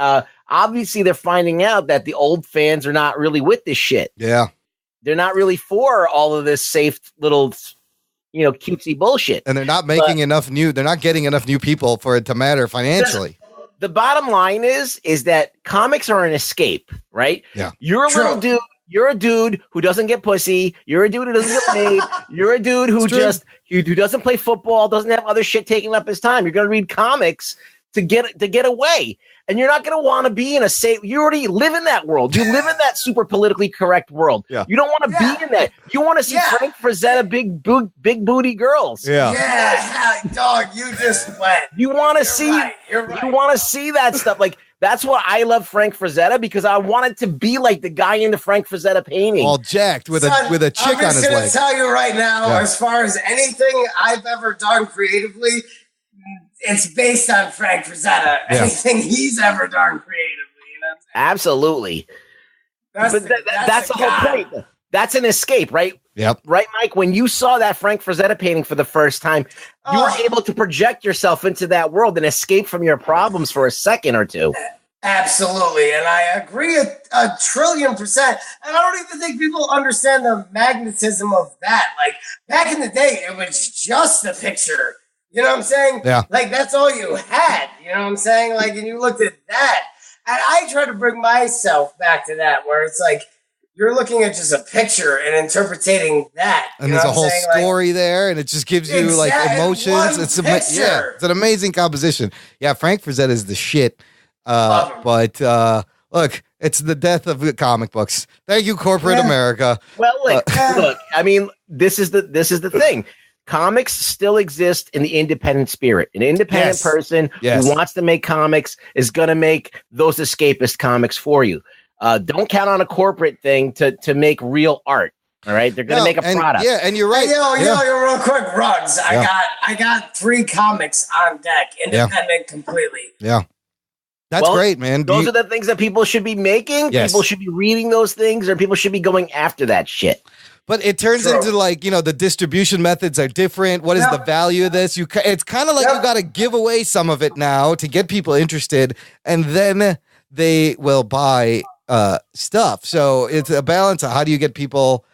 Obviously, they're finding out that the old fans are not really with this shit.
Yeah.
They're not really for all of this safe little, you know, cutesy bullshit.
And they're not making they're not getting enough new people for it to matter financially.
The bottom line is that comics are an escape, right?
Yeah.
You're a little dude. You're a dude who doesn't get pussy. You're a dude who doesn't get paid. You're a dude who who doesn't play football, doesn't have other shit taking up his time. You're going to read comics to get away. And you're not going to want to be in a safe. You already live in that world. You live in that super politically correct world. Yeah. You don't want to be in that. You want to see Frank Frazetta big booty girls.
Yeah, dog. You just went.
You want to see. Right. You want to see that stuff. Like that's why I love Frank Frazetta because I wanted to be like the guy in the Frank Frazetta painting,
all jacked with a chick on his leg. I'm just going
to tell you right now, as far as anything I've ever done creatively. It's based on Frank Frazetta. Anything he's ever done creatively, you know?
Absolutely. That's the whole point. That's an escape, right?
Yep.
Right, Mike? When you saw that Frank Frazetta painting for the first time, you were able to project yourself into that world and escape from your problems for a second or two.
Absolutely. And I agree a trillion percent. And I don't even think people understand the magnetism of that. Like, back in the day, it was just a picture. You know what I'm saying?
Yeah.
Like, that's all you had. You know what I'm saying? Like, and you looked at that. And I try to bring myself back to that, where it's like, you're looking at just a picture and interpreting that.
And there's a whole story there, and it just gives you, like, emotions. It's an amazing composition. Yeah, Frank Frazetta is the shit. But, look, it's the death of the comic books. Thank you, corporate America.
Well, look, I mean, this is the thing. comics still exist in the independent spirit. An independent person who wants to make comics is going to make those escapist comics for you. Don't count on a corporate thing to make real art. All right, they're going to make a product.
Yeah, and you're right.
Hey, yo, real quick, Ruggs. I got 3 comics on deck, independent completely.
Yeah. That's great, man.
Those are the things that people should be making.
Yes.
People should be reading those things, or people should be going after that shit.
But it turns into like, you know, the distribution methods are different. What is the value of this? It's kind of like you got to give away some of it now to get people interested, and then they will buy stuff. So it's a balance of how do you get people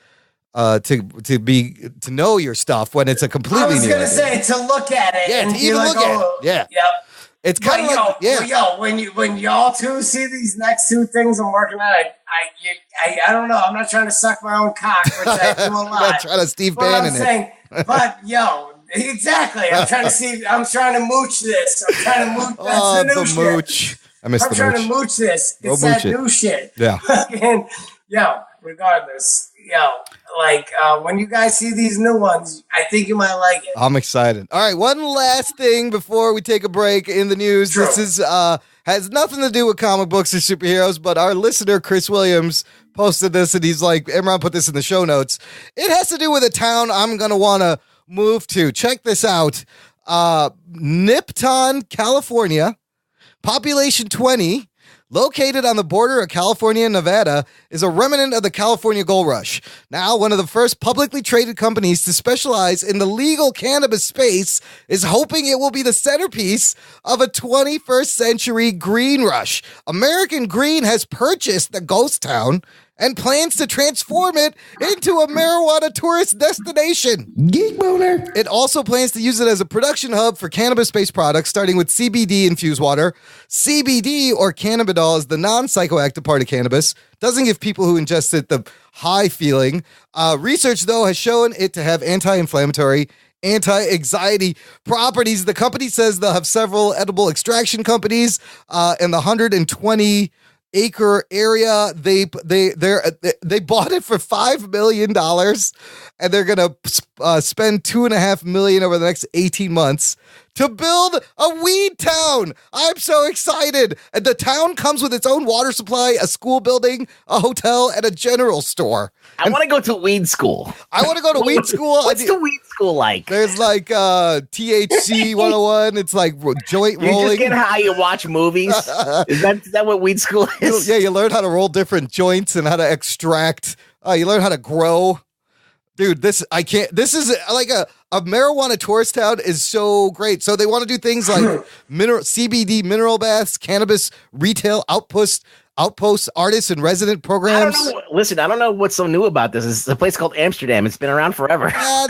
to know your stuff when it's a completely new.
I was gonna say to look at it.
Yeah,
and
to even look at it. Yeah.
Yep.
It's kind of like,
when y'all two see these next 2 things I'm working on, I don't know. I'm not trying to suck my own cock, which I do a lot.
I'm not trying to Steve Bannon it.
But exactly. I'm trying to mooch this. I'm trying to mooch. That's the new
mooch.
Shit.
I miss the mooch.
I'm trying to mooch this. It's that new shit.
Yeah.
And regardless, when you guys see these new ones, I think you might like it.
I'm excited. All right, one last thing before we take a break in the news.
True.
This is has nothing to do with comic books or superheroes, but our listener Chris Williams posted this, and he's like, Imran put this in the show notes. It has to do with a town I'm gonna want to move to. Check this out. Nipton, California, population 20. Located on the border of California and Nevada, is a remnant of the California Gold Rush. Now, one of the first publicly traded companies to specialize in the legal cannabis space is hoping it will be the centerpiece of a 21st century green rush. American Green has purchased the ghost town and plans to transform it into a marijuana tourist destination.
Geek boner.
It also plans to use it as a production hub for cannabis-based products, starting with CBD infused water. CBD, or cannabidiol, is the non-psychoactive part of cannabis. Doesn't give people who ingest it the high feeling. Research, though, has shown it to have anti-inflammatory, anti-anxiety properties. The company says they'll have several edible extraction companies in the 120 acre area. They bought it for $5 million, and they're gonna spend $2.5 million over the next 18 months to build a weed town. I'm so excited. And the town comes with its own water supply, a school building, a hotel, and a general store.
I want to go to weed school.
I want to go to weed school.
What's the weed school like?
There's like THC 101. It's like joint rolling.
You just get high, you watch movies. Is that what weed school is?
Yeah, you learn how to roll different joints and how to extract. You learn how to grow. Dude, this is like a marijuana tourist town is so great. So they want to do things like CBD mineral baths, cannabis retail outposts, artists and resident programs.
I don't know what's so new about this. It's a place called Amsterdam. It's been around forever.
Yeah,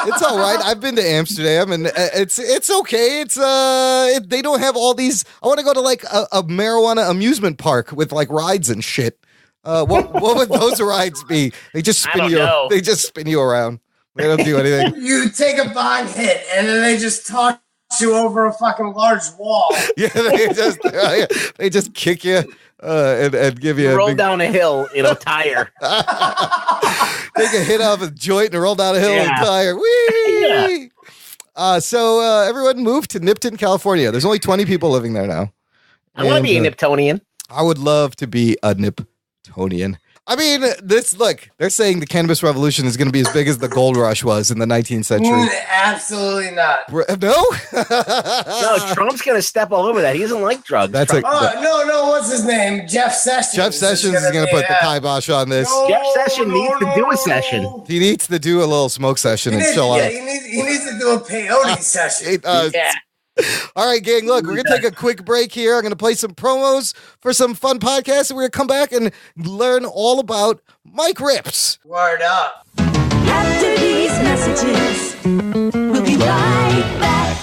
it's all right. I've been to Amsterdam, and it's okay. It's they don't have all these. I want to go to like a marijuana amusement park with like rides and shit. What would those rides be? They just spin you. They just spin you around. They don't do anything.
You take a bong hit, and then they just toss you over a fucking large wall.
Yeah, they just kick you and give you
roll down a hill in a tire.
Take a hit off a joint and roll down a hill in a tire. Whee! Yeah. So everyone moved to Nipton, California. There's only 20 people living there now.
I want to be a Niptonian.
I would love to be a Niptonian. I mean, they're saying the cannabis revolution is going to be as big as the gold rush was in the 19th century.
Absolutely not.
No?
No, Trump's going to step all over that. He doesn't like drugs.
No,
what's his name? Jeff Sessions.
Jeff Sessions is going to put the kibosh on this.
Jeff Sessions needs to do a session.
He needs to do a little smoke session and chill out.
He needs to do a peyote session.
Yeah.
All right, gang, look, we're going to take a quick break here. I'm going to play some promos for some fun podcasts, and we're going to come back and learn all about Mic RipZ.
Word up.
After these messages, we'll be right back.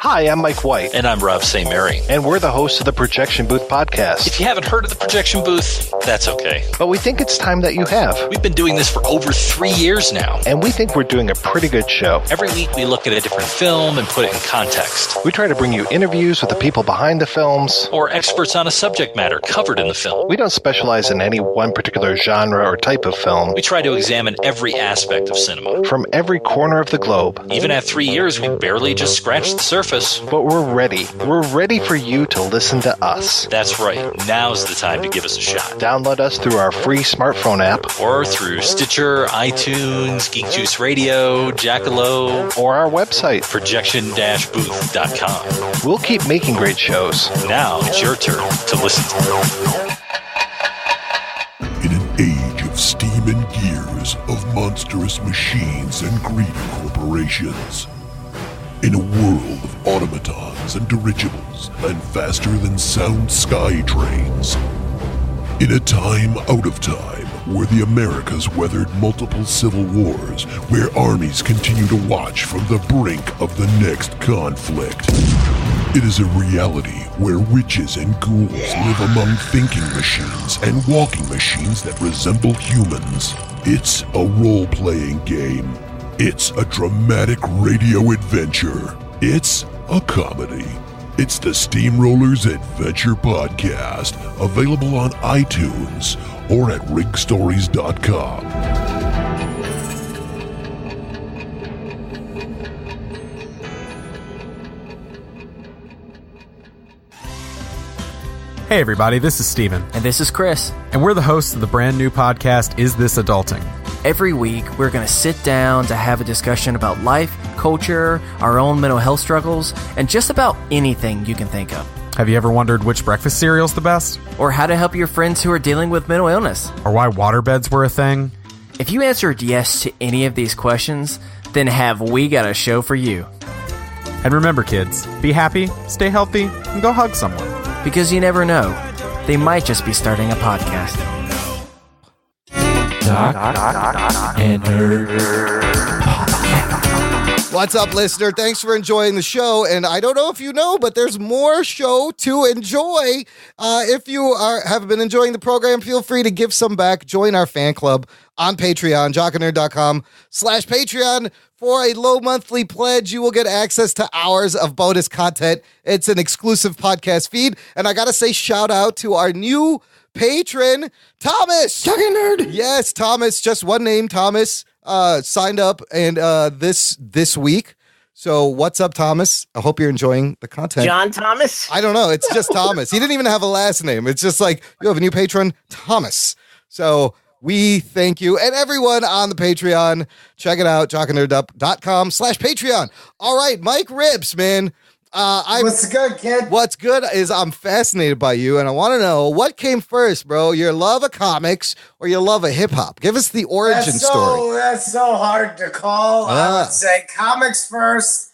Hi, I'm Mike White.
And I'm Rob St. Mary.
And we're the hosts of the Projection Booth podcast.
If you haven't heard of the Projection Booth, that's okay.
But we think it's time that you have.
We've been doing this for over 3 years now.
And we think we're doing a pretty good show.
Every week we look at a different film and put it in context.
We try to bring you interviews with the people behind the films.
Or experts on a subject matter covered in the film.
We don't specialize in any one particular genre or type of film.
We try to examine every aspect of cinema.
From every corner of the globe.
Even at 3 years, we barely just scratched the surface.
But we're ready. We're ready for you to listen to us.
That's right. Now's the time to give us a shot.
Download us through our free smartphone app.
Or through Stitcher, iTunes, Geek Juice Radio, Jackalow.
Or our website,
projection-booth.com.
We'll keep making great shows.
Now it's your turn to listen to them.
In an age of steam and gears, of monstrous machines and greedy corporations, in a world of automatons and dirigibles and faster-than-sound sky trains, in a time out of time where the Americas weathered multiple civil wars, where armies continue to watch from the brink of the next conflict, it is a reality where witches and ghouls live among thinking machines and walking machines that resemble humans. It's a role-playing game. It's a dramatic radio adventure. It's a comedy. It's the Steamrollers Adventure Podcast, available on iTunes or at rigstories.com.
Hey everybody, this is Steven.
And this is Chris.
And we're the hosts of the brand new podcast, Is This Adulting?
Every week, we're going to sit down to have a discussion about life, culture, our own mental health struggles, and just about anything you can think of.
Have you ever wondered which breakfast cereal's the best?
Or how to help your friends who are dealing with mental illness?
Or why waterbeds were a thing?
If you answered yes to any of these questions, then have we got a show for you.
And remember, kids, be happy, stay healthy, and go hug someone.
Because you never know, they might just be starting a podcast.
What's up, listener? Thanks for enjoying the show. And I don't know if you know, but there's more show to enjoy. If you have been enjoying the program, feel free to give some back. Join our fan club on Patreon, jockandnerd.com/Patreon. For a low monthly pledge, you will get access to hours of bonus content. It's an exclusive podcast feed. And I got to say, shout out to our new patron, Thomas.
Jock and Nerd.
Yes, Thomas, just one name, Thomas, signed up and this week. So what's up, Thomas? I hope you're enjoying the content.
John Thomas?
I don't know. It's just Thomas. He didn't even have a last name. It's just like, you have a new patron, Thomas. So we thank you. And everyone on the Patreon, check it out, jockandnerd.com/Patreon. All right, Mic RipZ, man.
What's good, kid?
What's good is I'm fascinated by you, and I want to know what came first, bro. Your love of comics or your love of hip hop? Give us the origin story.
That's so hard to call. I would say comics first,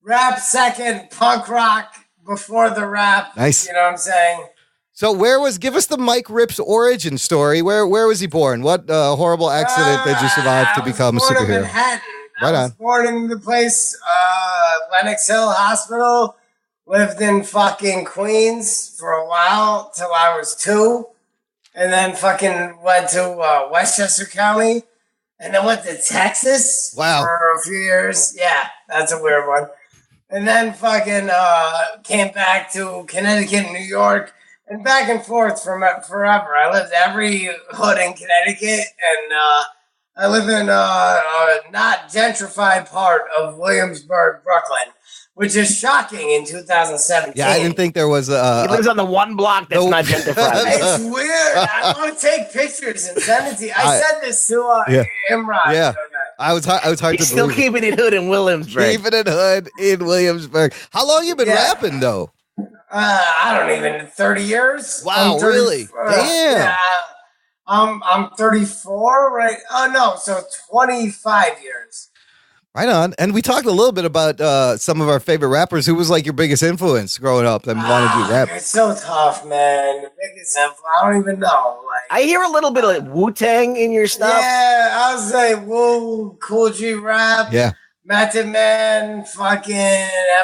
rap second, punk rock before the rap.
Nice.
You know what I'm saying?
So give us the Mic RipZ origin story. Where was he born? What horrible accident did you survive to become a superhero?
In Manhattan.
Right on.
I was born in the place, Lenox Hill Hospital. Lived in fucking Queens for a while till I was 2. And then fucking went to Westchester County. And then went to Texas for a few years. Yeah, that's a weird one. And then fucking came back to Connecticut, New York. And back and forth from forever. I lived every hood in Connecticut, and I live in a not gentrified part of Williamsburg, Brooklyn, which is shocking in 2017.
Yeah, I didn't think there was a...
He lives on the one block that's not gentrified.
It's weird. I want to take pictures and send it to you. I said this to Imran.
Yeah. I was hard
He's
to
still
believe.
keeping it hood in Williamsburg.
Keeping it hood in Williamsburg. How long you been rapping, though?
I don't even 30 years.
Wow, really? Damn.
Yeah, I'm 34, right? Oh no, so 25 years.
Right on. And we talked a little bit about some of our favorite rappers. Who was like your biggest influence growing up that wanted to do rap?
It's so tough, man. The biggest influence, I don't even know. Like,
I hear a little bit of WuTang in your stuff.
Yeah, I was like, whoa, Cool G rap.
Yeah.
Method Man, fucking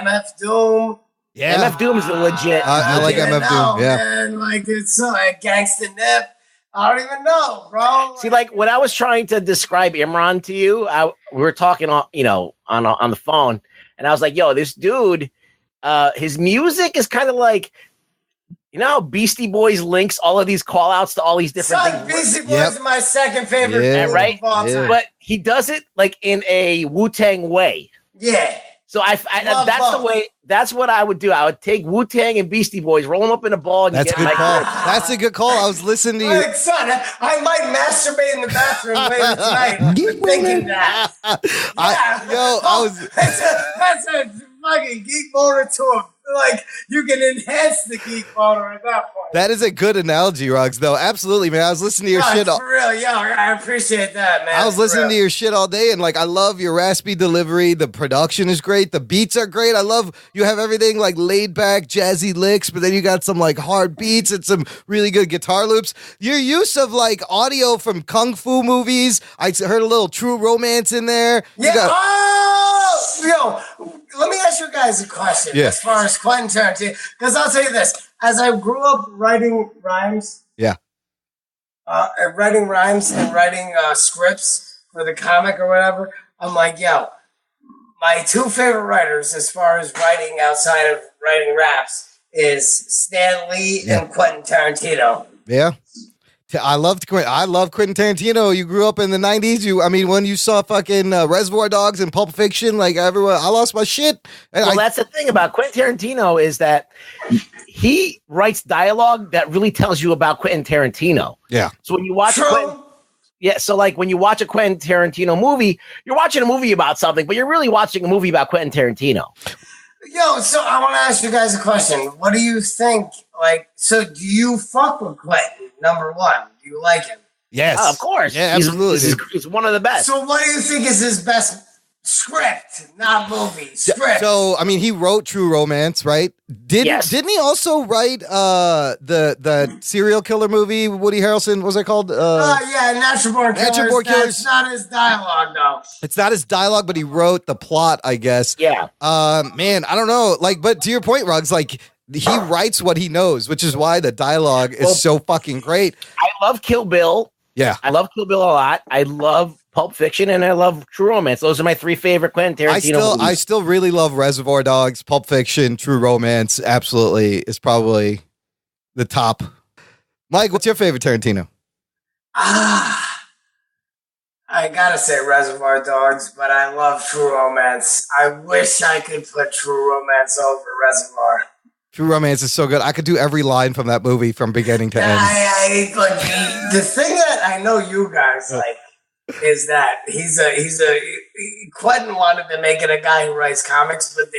MF Doom.
Yeah.
MF Doom is legit.
I like MF Doom. Yeah.
Man, like it's so like Gangsta Nip. I don't even know, bro.
See, like when I was trying to describe Imran to you, we were talking on, on the phone, and I was like, "Yo, this dude, his music is kind of like, how Beastie Boys links all of these call outs to all these different things."
Beastie Boys are my second favorite band,
right?
of all time.
But he does it like in a WuTang way.
Yeah.
So that's what I would do. I would take WuTang and Beastie Boys, roll them up in a ball, and
That's a good call. That's a good call. I was listening to you.
Like, son, I might masturbate in the bathroom later tonight thinking that. That's a fucking geek motor to him. Like, you can enhance the geek motor at that point.
That is a good analogy, Ruggs, though. Absolutely, man. I was listening to your shit.
For real, I appreciate that, man.
I was listening to your shit all day, and like, I love your raspy delivery. The production is great. The beats are great. I love you have everything like laid back, jazzy licks, but then you got some like hard beats and some really good guitar loops. Your use of like audio from kung fu movies. I heard a little True Romance in there.
Let me ask you guys a question
Yeah.
as far as Quentin Tarantino, because I'll tell you this: as I grew up writing rhymes, and writing scripts for the comic or whatever, I'm like, my two favorite writers as far as writing outside of writing raps is Stan Lee and Quentin Tarantino.
Yeah. I love Quentin Tarantino. You grew up in the 90s. When you saw fucking Reservoir Dogs and Pulp Fiction, like everyone, I lost my shit. And
that's the thing about Quentin Tarantino is that he writes dialogue that really tells you about Quentin Tarantino.
Yeah.
So when you watch when you watch a Quentin Tarantino movie, you're watching a movie about something, but you're really watching a movie about Quentin Tarantino.
So I want to ask you guys a question. What do you think? Do you fuck with Quentin? Number one, do you like him?
Yes.
Of course.
Yeah, absolutely.
He's one of the best.
So what do you think is his best script, not movie, script?
So, he wrote True Romance, right? Didn't he also write the serial killer movie, Woody Harrelson, what was it called?
Natural Born Killers.
Natural Born Killers.
It's not his dialogue, though.
It's not his dialogue, but he wrote the plot, I guess.
Yeah.
Man, I don't know. But to your point, Ruggs, he writes what he knows, which is why the dialogue is so fucking great.
I love Kill Bill.
Yeah.
I love Kill Bill a lot. I love Pulp Fiction, and I love True Romance. Those are my three favorite Quentin Tarantino movies.
I still really love Reservoir Dogs, Pulp Fiction, True Romance. Absolutely is probably the top. Mike, what's your favorite Tarantino?
I gotta say Reservoir Dogs, but I love True Romance. I wish I could put True Romance over Reservoir.
True Romance is so good. I could do every line from that movie from beginning to end.
The thing that I know you guys like is that Quentin wanted to make it a guy who writes comics, but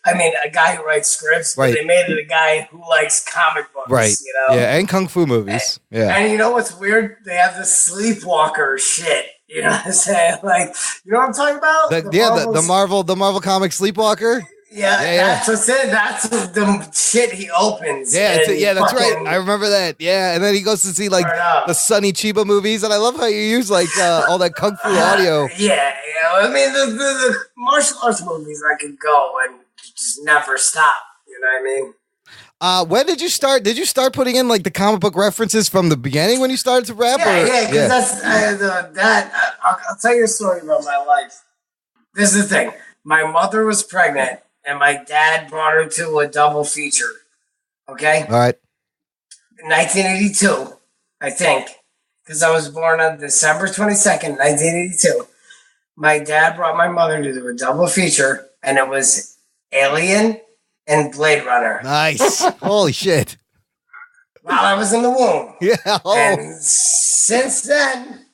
a guy who writes scripts, but they made it a guy who likes comic books,
right? Yeah, and kung fu movies.
And you know what's weird? They have this Sleepwalker shit. You know what I'm saying? You know what I'm talking about?
The Marvel comic Sleepwalker.
That's what's it. That's the shit he opens.
That's right. I remember that. Yeah, and then he goes to see the Sonny Chiba movies, and I love how you use all that kung fu audio.
The martial arts movies I could go and just never stop. You know what I mean?
When did you start? Did you start putting in the comic book references from the beginning when you started to rap?
Because I'll tell you a story about my life. This is the thing. My mother was pregnant, and my dad brought her to a double feature. Okay?
All right.
1982, I think, because I was born on December 22nd, 1982. My dad brought my mother to do a double feature, and it was Alien and Blade Runner.
Nice. Holy shit.
While I was in the womb.
Yeah.
And since then,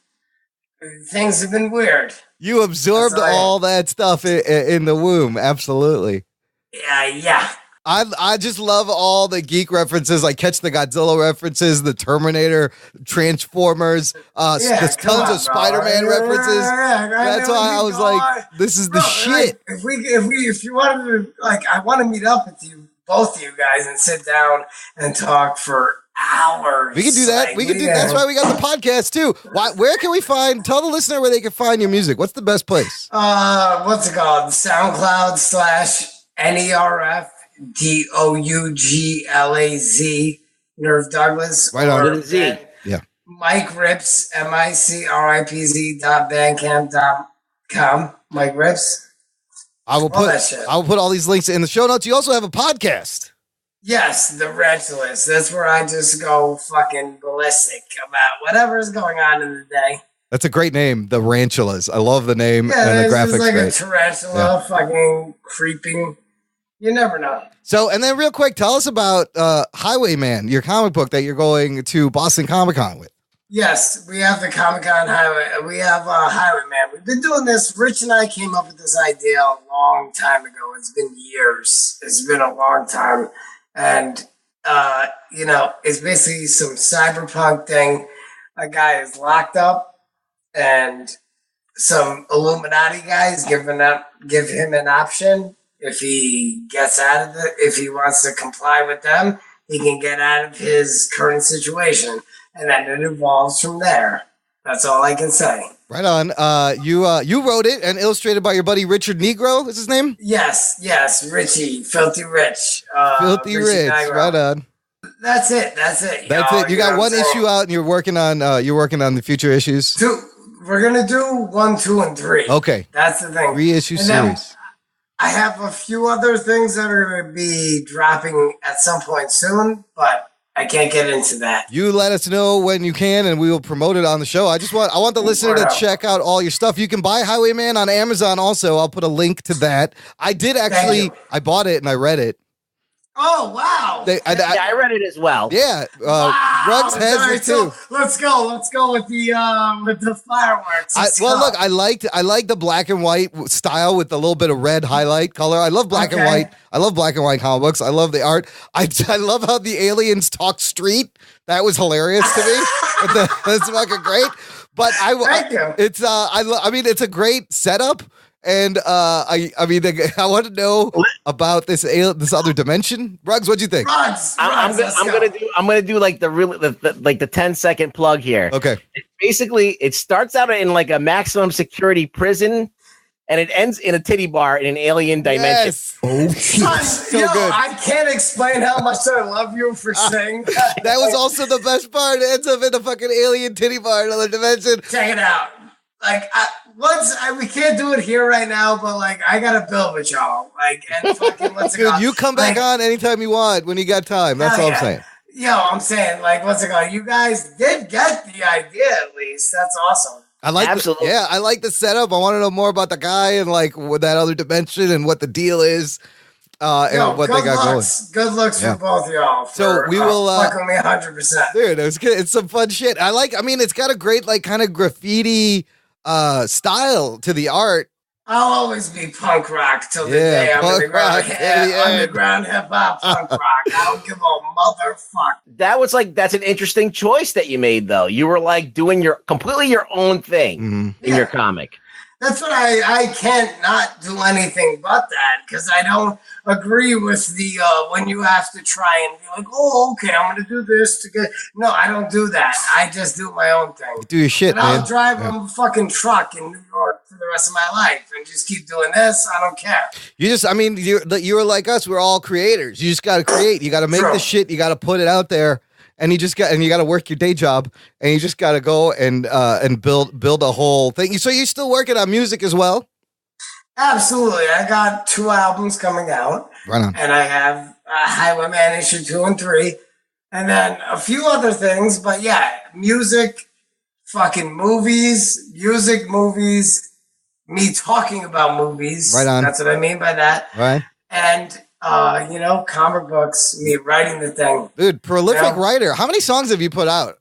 things have been weird.
You absorbed all that stuff in the womb. Absolutely.
Yeah.
I just love all the geek references. I catch the Godzilla references, the Terminator, Transformers, there's tons of Spider-Man references. That's why I was like, this is the shit.
If you wanted to, I want to meet up with you, both of you guys, and sit down and talk for hours.
We can do that.
Like,
We can do. That's why we got the podcast too. Where can we find? Tell the listener where they can find your music. What's the best place?
What's it called? SoundCloud/NERFDOUGLAZ Nerve Douglas.
Right on.
With a Z.
Yeah.
Mic RipZ MicRipZ.bandcamp.com. Mic RipZ.
I will
All that shit.
put all these links in the show notes. You also have a podcast.
Yes, the Reynolds. That's where I just go fucking ballistic about whatever's going on in the day.
That's a great name, the Ranchulas. I love the name
Yeah,
and the
it's
graphics.
just like
great.
a tarantula fucking creeping. You never know.
So, and then real quick, tell us about Highwayman, your comic book that you're going to Boston Comic Con with.
Yes, we have the Comic-Con Highway. We have Highwayman. We've been doing this. Rich and I came up with this idea a long time ago. It's been years. It's been a long time. And, it's basically some cyberpunk thing. A guy is locked up and some Illuminati guys give him an option. If he gets out of it, if he wants to comply with them, he can get out of his current situation. And then it evolves from there. That's all I can say.
Right on. You wrote it and illustrated by your buddy Richard Negro. Is his name?
Yes, Richie, Filthy Rich.
Filthy
Richie
Rich.
Negro.
Right on.
That's it.
That's it. You got one issue out, and you're working on the future issues.
We're gonna do 1, 2, and 3.
Okay.
That's the thing.
3-issue series.
I have a few other things that are gonna be dropping at some point soon, but I can't get into that.
You let us know when you can, and we will promote it on the show. I want the listener to check out all your stuff. You can buy Highwayman on Amazon. Also, I'll put a link to that. I bought it and I read it.
Oh wow!
I read it as well.
Yeah, Ruggs has it too.
So let's go with the fireworks.
Look, I like the black and white style with a little bit of red highlight color. I love black and white. I love black and white comic books. I love the art. I love how the aliens talk street. That was hilarious to me. That's fucking great. But
Thank you.
It's it's a great setup. And I want to know about this other dimension. Ruggs, what'd you think?
I'm gonna do like the 10-second plug here.
Okay.
It starts out in like a maximum security prison, and it ends in a titty bar in an alien dimension.
Yes.
Oh shit! Good. I can't explain how much I love you for saying that.
That was also the best part. It ends up in a fucking alien titty bar in another dimension.
Check it out. We can't do it here right now, but I gotta build with y'all. And fucking what's it
Dude,
called?
you come back on anytime you want when you got time. That's all I'm saying.
I'm saying what's it called? You guys did get the idea at least. That's awesome.
I like
Absolutely.
I like the setup. I want to know more about the guy and with that other dimension and what the deal is. And what they got going.
Good looks for both of y'all.
So we will
fuck with me 100%.
Dude, it's some fun shit. It's got a great kind of graffiti style to the art.
I'll always be punk rock till the day I'm underground hip hop punk rock. I don't give a motherfucker.
That's an interesting choice that you made though. You were doing completely your own thing in your comic.
That's what I can't not do anything but that because I don't agree with the when you have to try and be like, oh, okay, I'm gonna do this to get. No, I don't do that. I just do my own thing.
You do your shit, man.
I'll drive a fucking truck in New York for the rest of my life and just keep doing this. I don't care.
You're like us. We're all creators. You just gotta create. You gotta make the shit. You gotta put it out there. And you got to work your day job, and you just got to go and build a whole thing. So you're still working on music as well?
Absolutely. I got 2 albums coming out.
Right on.
And I have Highwayman issue 2 and 3, and then a few other things. But yeah, music, fucking movies, me talking about movies.
Right on.
That's what I mean by that.
Right.
And comic books, me writing the thing.
Dude, prolific writer. How many songs have you put out?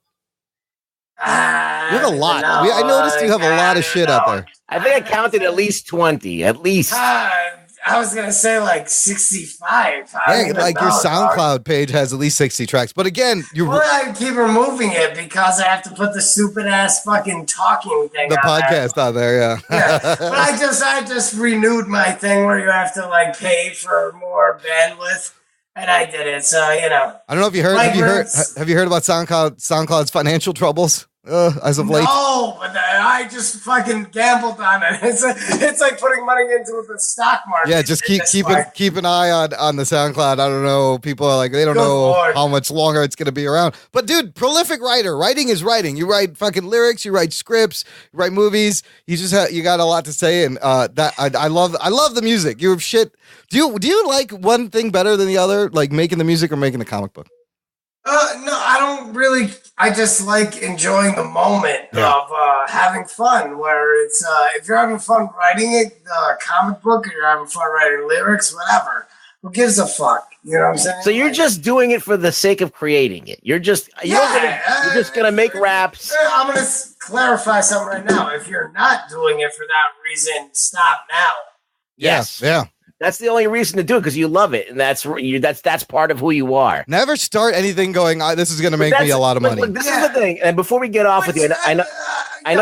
You have a lot. I noticed you have a lot of shit out there.
I think I counted at least 20. At least.
I was going to say 65.
Yeah, your SoundCloud page has at least 60 tracks. But again,
I keep removing it because I have to put the stupid ass fucking talking thing
the podcast on there,
yeah. But I just renewed my thing where you have to pay for more bandwidth. and I did it. So you know.
I don't know if you heard. Have you heard about SoundCloud's financial troubles as of late?
No, but I just fucking gambled on it. It's like putting money into the stock market.
Yeah, just keep an eye on the SoundCloud. I don't know. People are like, they don't know
Lord.
how much longer it's going to be around. But dude, prolific writer. Writing is writing. You write fucking lyrics. You write scripts. You write movies. You just you got a lot to say, and that I love the music. You have shit. Do you like one thing better than the other, like making the music or making the comic book?
No, I don't really. I just like enjoying the moment of having fun. Where it's if you're having fun writing a comic book, or you're having fun writing lyrics, whatever. Who gives a fuck? You know what I'm saying?
So you're just doing it for the sake of creating it. You're just you're just gonna make raps.
I'm gonna clarify something right now. If you're not doing it for that reason, stop now.
Yes.
Yeah.
That's the only reason to do it, because you love it, and that's part of who you are. Never
start anything going, this is going to make me a lot of money.
Look, this is the thing. And before we get off with you, I know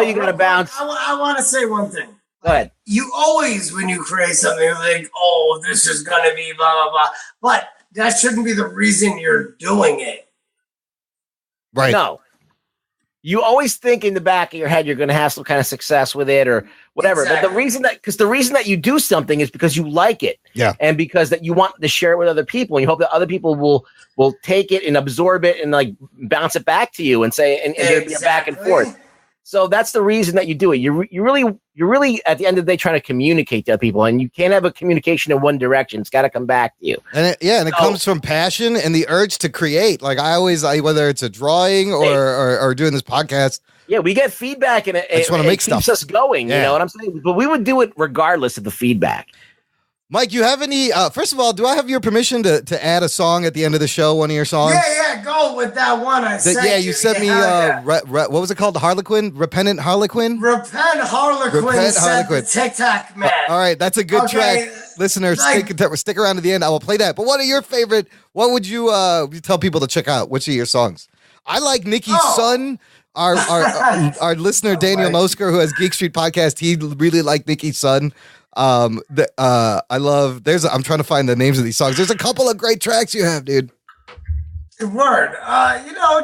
you got to bounce.
I want to say one thing.
Go ahead.
You always, when you create something, you think, oh, this is going to be blah, blah, blah. But that shouldn't be the reason you're doing it.
Right.
No. You always think in the back of your head you're going to have some kind of success with it or whatever. Exactly. But the reason that you do something is because you like it.
Yeah.
And because that you want to share it with other people, and you hope that other people will take it and absorb it and like bounce it back to you and say, and it'll be a back and forth. So that's the reason that you do it. You're really at the end of the day trying to communicate to other people, and you can't have a communication in one direction. It's got to come back to you.
And it comes from passion and the urge to create. Like whether it's a drawing or doing this podcast.
Yeah, we get feedback, and it
just want to make
keeps
stuff.
us going. Yeah. You know what I'm saying? But we would do it regardless of the feedback.
Mike, you have any? First of all, do I have your permission to add a song at the end of the show? One of your songs?
Yeah, go with that one.
You sent me. What was it called? The Harlequin, Repentant Harlequin.
Repent Harlequin. TikTok man.
All right, that's a good track. Listeners, stick around to the end. I will play that. But what are your favorite? What would you tell people to check out? Which are your songs? I like Nicki's son. Our listener Daniel Nosker, who has Geek Street Podcast, he really liked Nicki's son. I'm trying to find the names of these songs. There's a couple of great tracks you have, dude.
Word.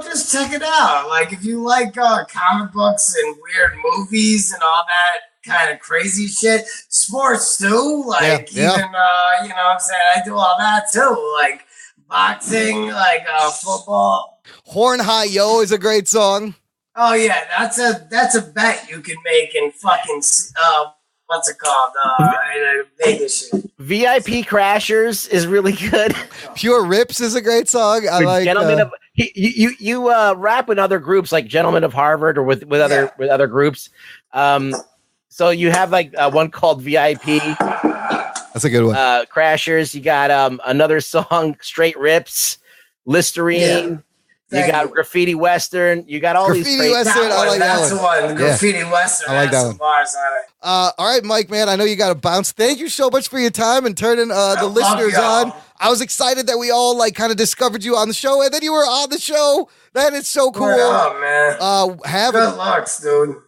Just check it out. Like if you like comic books and weird movies and all that kind of crazy shit, sports too. Like even you know what I'm saying, I do all that too. Like boxing, like football.
Horn High Yo is a great song.
Oh yeah, that's a bet you can make in fucking what's it called? Vegas shit.
VIP Crashers is really good.
Pure Rips is a great song. I like.
Gentlemen of you rap with other groups like Gentlemen of Harvard or with other groups. So you have like one called VIP.
That's a good one.
Crashers. You got another song, Straight Rips, Listerine. Yeah. You got Graffiti Western. You got all
Graffiti
these
Western. I like
that's
that
one. The Graffiti Western.
I like that one.
Bars on it.
All right, Mike, man. I know you got to bounce. Thank you so much for your time and turning the listeners on. I was excited that we all like kind of discovered you on the show, and then you were on the show. That is so cool.
Oh man. Good lucks, dude.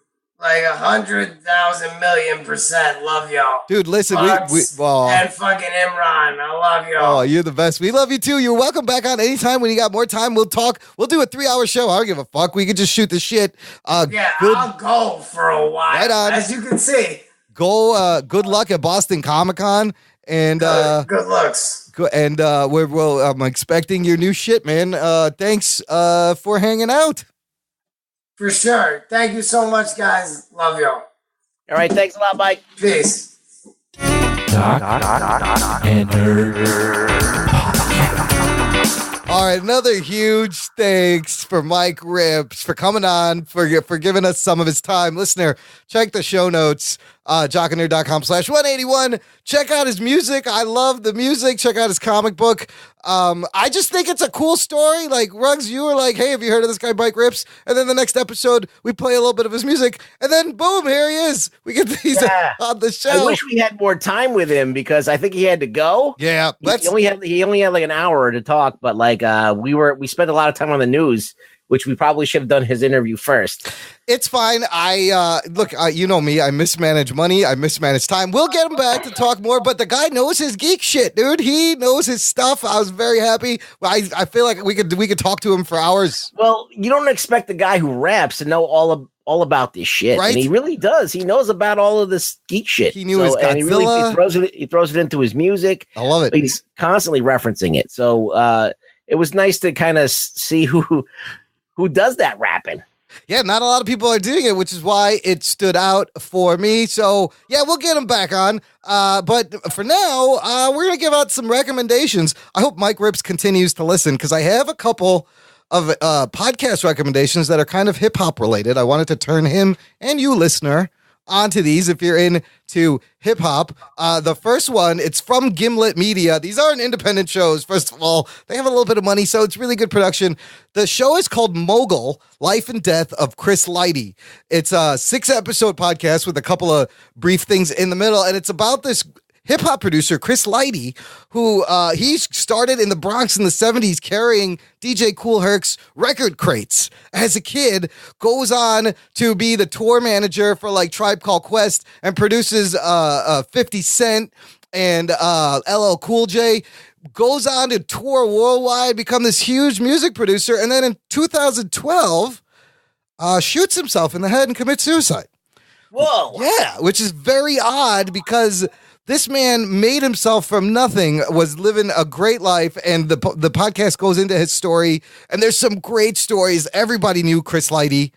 Like 100,000,000,000% love y'all.
Dude, listen,
and fucking Imran, I love y'all.
Oh, you're the best. We love you too. You're welcome back on anytime when you got more time. We'll talk. We'll do a 3-hour show. I don't give a fuck. We could just shoot the shit.
I'll go for a while. Right on. As you can see.
Good luck at Boston Comic-Con. And
good looks.
And I'm expecting your new shit, man. Thanks for hanging out.
For sure. Thank you so much, guys. Love y'all.
All right. Thanks a lot, Mike.
Peace.
All right, another huge thanks for Mic RipZ for coming on, for giving us some of his time. Listener, check the show notes, jockandnerd.com/181. Check out his music. I love the music. Check out his comic book. I just think it's a cool story. Like, Ruggs, you were like, hey, have you heard of this guy, Mic RipZ? And then the next episode, we play a little bit of his music. And then, boom, here he is. We get these on the show.
I wish we had more time with him because I think he had to go.
Yeah.
He only had like an hour to talk, but like we spent a lot of time on the news. which we probably should have done his interview first.
It's fine. Look, you know me. I mismanage money. I mismanage time. We'll get him back to talk more, but the guy knows his geek shit, dude. He knows his stuff. I was very happy. I feel like we could talk to him for hours.
Well, you don't expect the guy who raps to know all about this shit,
right?
And he really does. He knows about all of this geek shit.
He knew his Godzilla.
And he throws it into his music.
I love it.
He's constantly referencing it. So it was nice to kind of see who does that rapping.
Yeah, not a lot of people are doing it, which is why it stood out for me. So, yeah, we'll get him back on. But for now, we're going to give out some recommendations. I hope Mic RipZ continues to listen because I have a couple of podcast recommendations that are kind of hip-hop related. I wanted to turn him and you, listener, onto these if you're into hip-hop. The first one, it's from Gimlet Media. These aren't independent shows, first of all. They have a little bit of money, so it's really good production. The show is called Mogul, Life and Death of Chris Lighty. It's a 6-episode podcast with a couple of brief things in the middle, and it's about this hip-hop producer, Chris Lighty, who he started in the Bronx in the 70s carrying DJ Kool Herc's record crates. As a kid, goes on to be the tour manager for like Tribe Called Quest and produces 50 Cent and LL Cool J. Goes on to tour worldwide, become this huge music producer, and then in 2012, shoots himself in the head and commits suicide.
Whoa.
Yeah, which is very odd because this man made himself from nothing, was living a great life, and the podcast goes into his story, and there's some great stories. Everybody knew Chris Lighty,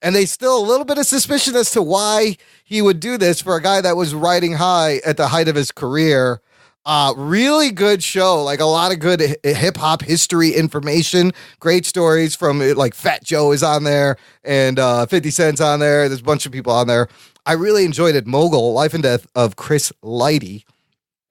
and they still a little bit of suspicion as to why he would do this for a guy that was riding high at the height of his career. Really good show, like a lot of good hip-hop history information, great stories from like Fat Joe is on there, and 50 Cent's on there. There's a bunch of people on there. I really enjoyed it. Mogul, Life and Death of Chris Lighty.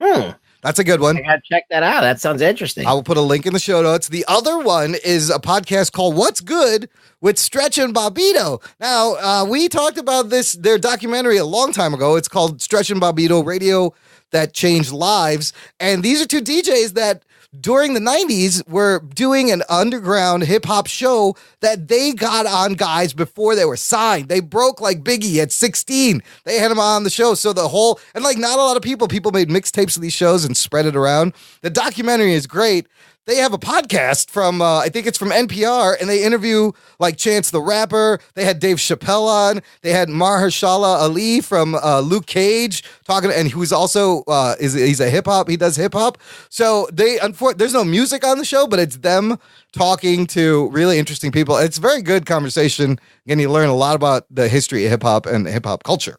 That's a good one.
I gotta check that out. That sounds interesting.
I will put a link in the show notes. The other one is a podcast called What's Good with Stretch and Bobbito. Now, we talked about their documentary a long time ago. It's called Stretch and Bobbito Radio That Changed Lives. And these are two DJs that during the 90s were doing an underground hip-hop show that they got on guys before they were signed. They broke like Biggie at 16. They had him on the show. So and like not a lot of people made mixtapes of these shows and spread it around. The documentary is great. They have a podcast from, I think it's from NPR, and they interview like Chance the Rapper. They had Dave Chappelle on. They had Mahershala Ali from Luke Cage talking, and who's also, he's a hip-hop. He does hip-hop. So there's no music on the show, but it's them talking to really interesting people. It's a very good conversation. Again, you learn a lot about the history of hip-hop and hip-hop culture.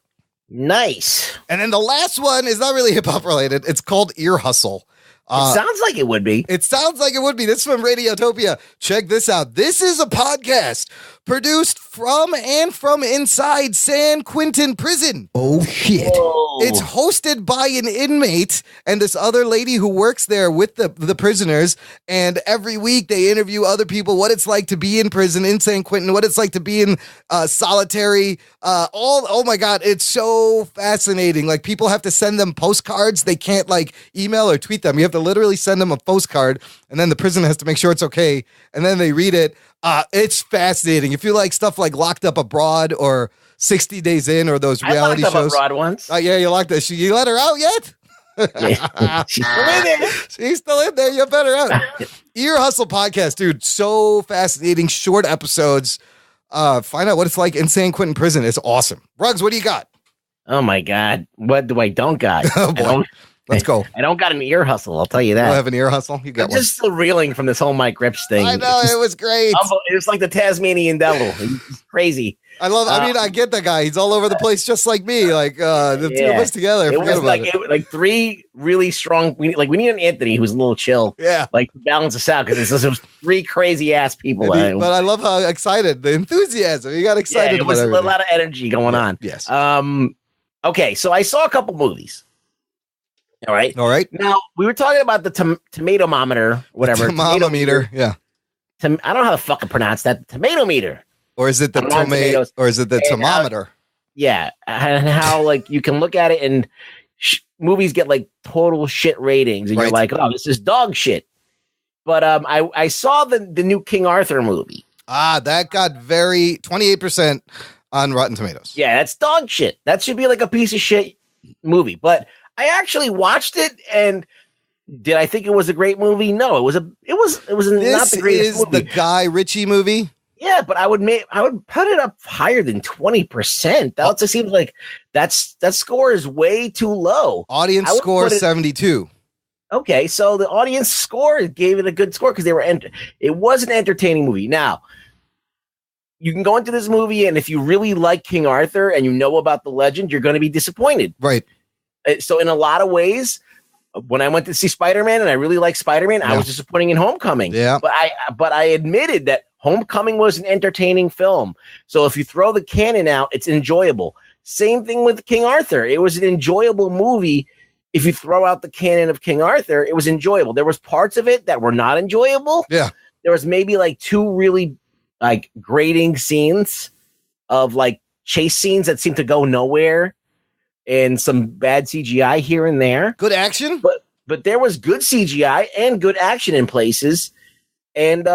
Nice.
And then the last one is not really hip-hop related. It's called Ear Hustle.
It sounds like it would be.
It sounds like it would be. This is from Radiotopia. Check this out. This is a podcast produced from inside San Quentin Prison. Oh, shit.
Whoa.
It's hosted by an inmate and this other lady who works there with the prisoners. And every week they interview other people, what it's like to be in prison in San Quentin, what it's like to be in solitary. Oh my God, it's so fascinating. Like people have to send them postcards. They can't like email or tweet them. You have to literally send them a postcard, and then the prison has to make sure it's okay, and then they read it. It's fascinating. If you like stuff like Locked Up Abroad or 60 Days In or those reality shows.
I locked up abroad once.
Yeah, you locked it. You let her out yet?
Yeah. She's still in there.
She's still in there. You better out. Ear Hustle podcast, dude. So fascinating. Short episodes. Find out what it's like in San Quentin Prison. It's awesome. Ruggs, what do you got?
Oh my God. What do I don't got?
Oh boy. Let's go.
I don't got an ear hustle. I'll tell you that.
You have an ear hustle? You got
I'm
one.
just still reeling from this whole Mic RipZ thing.
I know. It was great.
It's like the Tasmanian devil. It's crazy.
I love. I mean, I get the guy. He's all over the place, just like me. Like the two of us together.
It was like three really strong. We need an Anthony who's a little chill.
Yeah,
like to balance us out because it was three crazy ass people.
But I love how excited, the enthusiasm. You got excited.
Yeah, it was a lot of energy going on.
Yes.
Okay, so I saw a couple movies. All right. Now we were talking about the tomatometer, whatever.
Tomatometer. Yeah.
I don't know how to fucking pronounce that. Tomatometer.
Or is it the tomato? Or is it the thermometer?
Yeah, and how like you can look at it and movies get like total shit ratings, and you're like, oh, this is dog shit. But I saw the new King Arthur movie.
That got 28% on Rotten Tomatoes.
Yeah, that's dog shit. That should be like a piece of shit movie. But I actually watched it, and did I think it was a great movie? No, it was not the greatest movie.
This is the Guy Ritchie movie.
Yeah, but I would put it up higher than 20%. That just seems like that score is way too low.
Audience score 72.
Okay, so the audience score gave it a good score because it was an entertaining movie. Now, you can go into this movie, and if you really like King Arthur and you know about the legend, you're going to be disappointed.
Right.
So in a lot of ways, when I went to see Spider-Man and I really like Spider-Man, I was disappointed in Homecoming.
Yeah.
But I admitted that Homecoming was an entertaining film. So if you throw the canon out, it's enjoyable. Same thing with King Arthur. It was an enjoyable movie. If you throw out the canon of King Arthur, it was enjoyable. There was parts of it that were not enjoyable.
Yeah.
There was maybe like 2 really like grating scenes of like chase scenes that seemed to go nowhere, and some bad CGI here and there.
Good action,
but there was good CGI and good action in places, and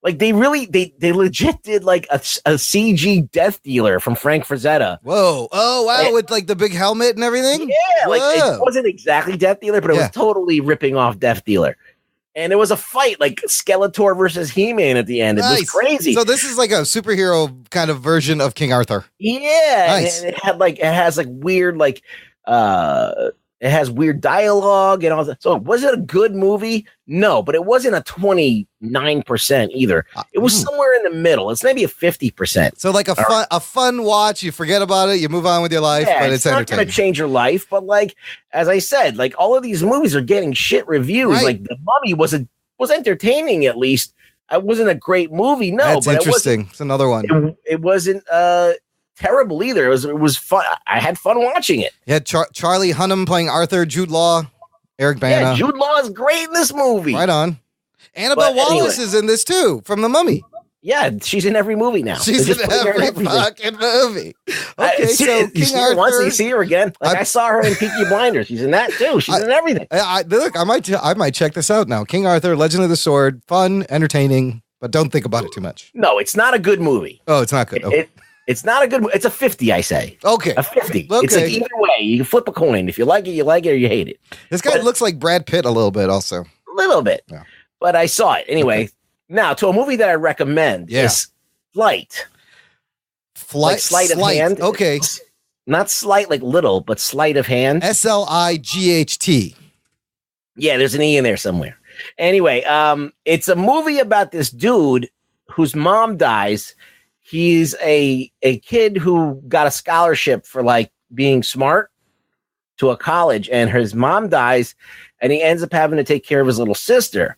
like they legit did like a CG Death Dealer from Frank Frazetta.
Whoa! Oh wow! With like the big helmet and everything.
Yeah, like it wasn't exactly Death Dealer, but it was totally ripping off Death Dealer. And there was a fight like Skeletor versus He-Man at the end. It was crazy.
So this is like a superhero kind of version of King Arthur.
Yeah.
Nice.
And it has weird dialogue and all that. So was it a good movie? No, but it wasn't a 29% either. It was somewhere in the middle. It's maybe a 50%.
So like a fun watch. You forget about it. You move on with your life, but it's
not going to change your life. But like, as I said, like all of these movies are getting shit reviews.
Right.
Like The Mummy was entertaining at least. It wasn't a great movie. No,
that's
but
interesting. It's another one.
It wasn't terrible either. It was fun. I had fun watching it.
Yeah, Charlie Hunnam playing Arthur, Jude Law, Eric Bana.
Yeah, Jude Law is great in this movie.
Right on. Annabelle Wallace is in this too, from The Mummy.
Yeah, she's in every movie now.
She's in every fucking movie. Okay, so King Arthur.
Once you see her again, like I saw her in Peaky Blinders. She's in that too. She's in everything.
Look, I might check this out now. King Arthur, Legend of the Sword, fun, entertaining, but don't think about it too much.
No, it's not a good movie.
Oh, it's not good.
It's not a good movie. It's a 50, I say.
Okay.
A 50.
Okay.
It's like either way. You can flip a coin. If you like it, or you hate it.
This guy looks like Brad Pitt a little bit also.
A little bit.
Yeah.
But I saw it. Anyway, now to a movie that I recommend is Sleight. Sleight of hand.
Okay.
Not slight like little, but sleight of hand.
SLIGHT.
Yeah, there's an E in there somewhere. Anyway, it's a movie about this dude whose mom dies. He's a kid who got a scholarship for like being smart to a college, and his mom dies, and he ends up having to take care of his little sister.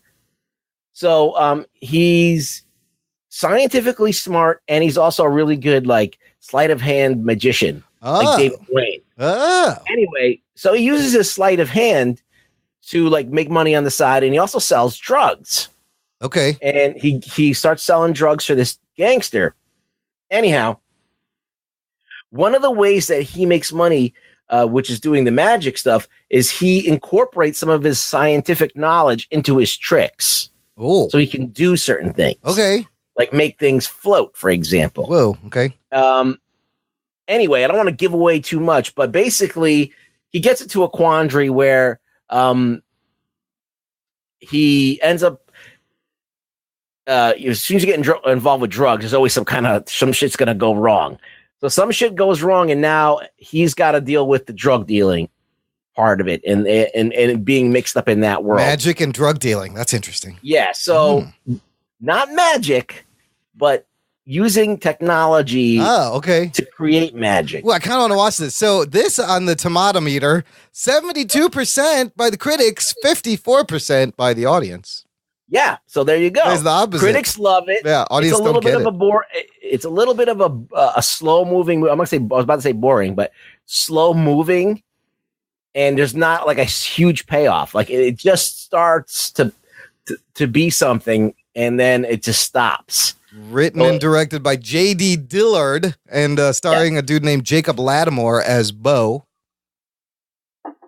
So he's scientifically smart, and he's also a really good like sleight of hand magician, like David Blaine. Anyway, so he uses his sleight of hand to like make money on the side, and he also sells drugs.
Okay.
And he starts selling drugs for this gangster. Anyhow, one of the ways that he makes money, which is doing the magic stuff, is he incorporates some of his scientific knowledge into his tricks.
Oh.
So he can do certain things.
Okay.
Like make things float, for example.
Whoa. Okay.
Anyway, I don't want to give away too much, but basically he gets into a quandary where he ends up as soon as you get involved with drugs, there's always some shit's gonna go wrong. So some shit goes wrong, and now he's got to deal with the drug dealing part of it, and being mixed up in that world.
Magic and drug dealing. That's interesting.
Yeah. So not magic, but using technology.
Oh, okay.
To create magic.
Well, I kind of want to watch this. So this on the tomato meter, 72% by the critics, 54% by the audience.
Yeah, so there you go.
There's the opposite.
Critics love it.
Yeah, audience
it's a little
don't
bit
get
of
it.
It's a little bit of a slow moving. I was about to say boring, but slow moving, and there's not like a huge payoff. Like it just starts to be something, and then it just stops.
Written and directed by J.D. Dillard, and starring a dude named Jacob Lattimore as Bo.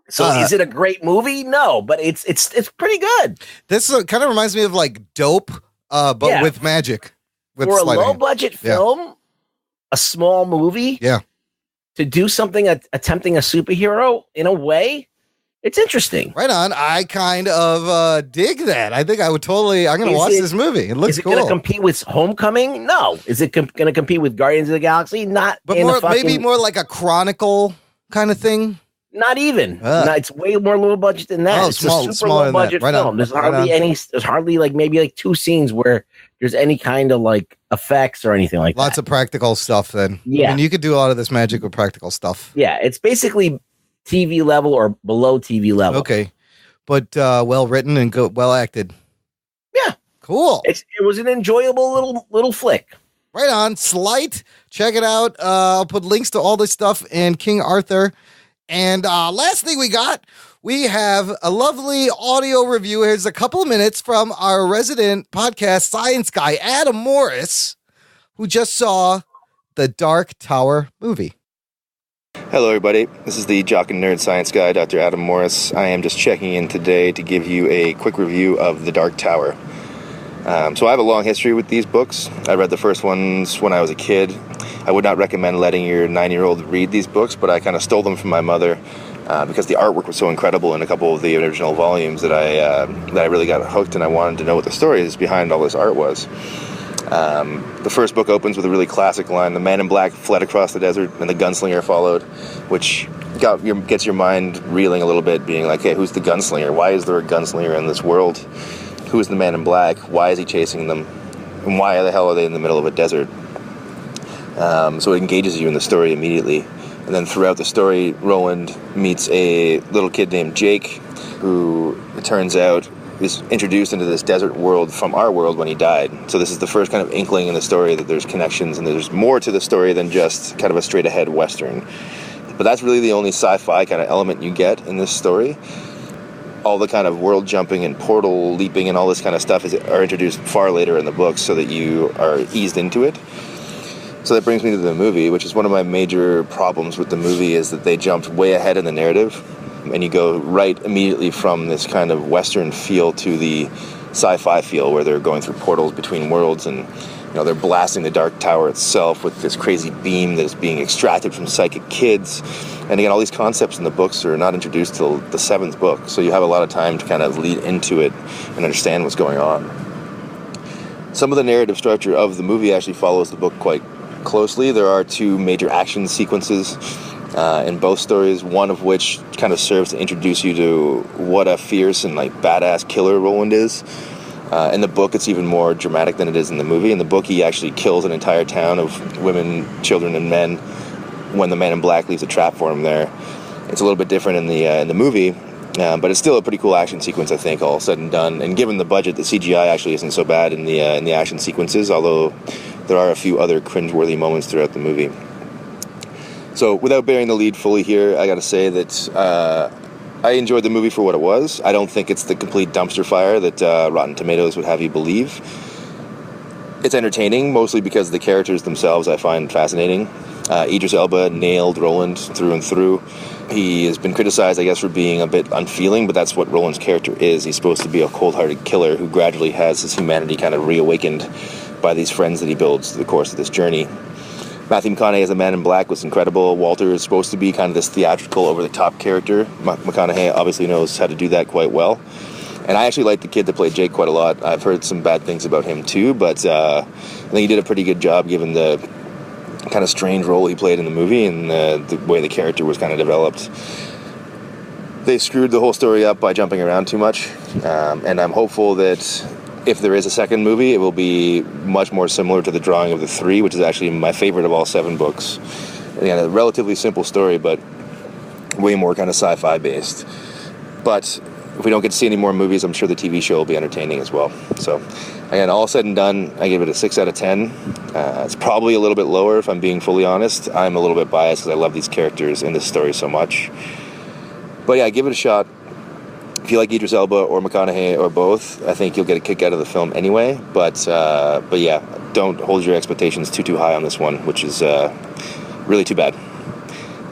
So is it a great movie? No, but it's pretty good.
This kind of reminds me of like Dope, but with magic. with
for a
sleight of
low
hand.
budget film, a small movie, to do something attempting a superhero in a way, it's interesting.
Right on. I kind of dig that. I think I would totally. I'm going to watch this movie. It looks
is it
cool.
going to compete with Homecoming? No. Is it going to compete with Guardians of the Galaxy? Not.
But
in
more,
the fucking,
maybe more like a Chronicle kind of thing.
Not even. No, it's way more low budget than that.
Oh,
It's a super low budget film. There's hardly any. There's hardly like maybe like 2 scenes where there's any kind of like effects or anything like that.
Lots of practical stuff. Then
Yeah.
I mean, you could do a lot of this magic with practical stuff.
Yeah, it's basically TV level or below TV level.
Okay, but well written and well acted.
Yeah,
cool.
It was an enjoyable little flick.
Right on. Slight. Check it out. I'll put links to all this stuff in King Arthur. And last thing we have a lovely audio review. Here's a couple of minutes from our resident podcast science guy, Adam Morris, who just saw the Dark Tower movie.
Hello, everybody. This is the Jock and Nerd Science Guy, Dr. Adam Morris. I am just checking in today to give you a quick review of The Dark Tower. So I have a long history with these books. I read the first ones when I was a kid. I would not recommend letting your 9-year-old read these books, but I kind of stole them from my mother because the artwork was so incredible in a couple of the original volumes that I really got hooked, and I wanted to know what the stories behind all this art was. The first book opens with a really classic line: "The man in black fled across the desert, and the gunslinger followed," which gets your mind reeling a little bit, being like, hey, who's the gunslinger? Why is there a gunslinger in this world? Who is the man in black? Why is he chasing them? And why the hell are they in the middle of a desert? So it engages you in the story immediately. And then throughout the story, Roland meets a little kid named Jake, who, it turns out, is introduced into this desert world from our world when he died. So this is the first kind of inkling in the story that there's connections and there's more to the story than just kind of a straight-ahead Western. But that's really the only sci-fi kind of element you get in this story. All the kind of world jumping and portal leaping and all this kind of stuff are introduced far later in the book so that you are eased into it. So that brings me to the movie, which is one of my major problems with the movie, is that they jumped way ahead in the narrative, and you go right immediately from this kind of Western feel to the sci-fi feel, where they're going through portals between worlds, and they're blasting the Dark Tower itself with this crazy beam that is being extracted from psychic kids. And again, all these concepts in the books are not introduced till the 7th book, so you have a lot of time to kind of lead into it and understand what's going on. Some of the narrative structure of the movie actually follows the book quite closely. There are 2 major action sequences in both stories, one of which kind of serves to introduce you to what a fierce and badass killer Roland is. In the book, it's even more dramatic than it is in the movie. In the book, he actually kills an entire town of women, children, and men when the man in black leaves a trap for him there. It's a little bit different in the movie, but it's still a pretty cool action sequence, I think, all said and done. And given the budget, the CGI actually isn't so bad in the action sequences, although there are a few other cringeworthy moments throughout the movie. So without bearing the lead fully here, I got to say that I enjoyed the movie for what it was. I don't think it's the complete dumpster fire that Rotten Tomatoes would have you believe. It's entertaining, mostly because the characters themselves I find fascinating. Idris Elba nailed Roland through and through. He has been criticized, I guess, for being a bit unfeeling, but that's what Roland's character is. He's supposed to be a cold-hearted killer who gradually has his humanity kind of reawakened by these friends that he builds through the course of this journey. Matthew McConaughey as the Man in Black was incredible. Walter is supposed to be kind of this theatrical, over-the-top character. McConaughey obviously knows how to do that quite well. And I actually like the kid that played Jake quite a lot. I've heard some bad things about him too, but I think he did a pretty good job given the kind of strange role he played in the movie and the way the character was kind of developed. They screwed the whole story up by jumping around too much, and I'm hopeful that if there is a second movie, it will be much more similar to the drawing of the 3, which is actually my favorite of all 7 books. Again, a relatively simple story, but way more kind of sci-fi based. But if we don't get to see any more movies, I'm sure the TV show will be entertaining as well. So, again, all said and done, I give it a 6 out of 10. It's probably a little bit lower, if I'm being fully honest. I'm a little bit biased because I love these characters in this story so much. But yeah, give it a shot. If you like Idris Elba or McConaughey or both, I think you'll get a kick out of the film anyway. But yeah, don't hold your expectations too high on this one, which is really too bad.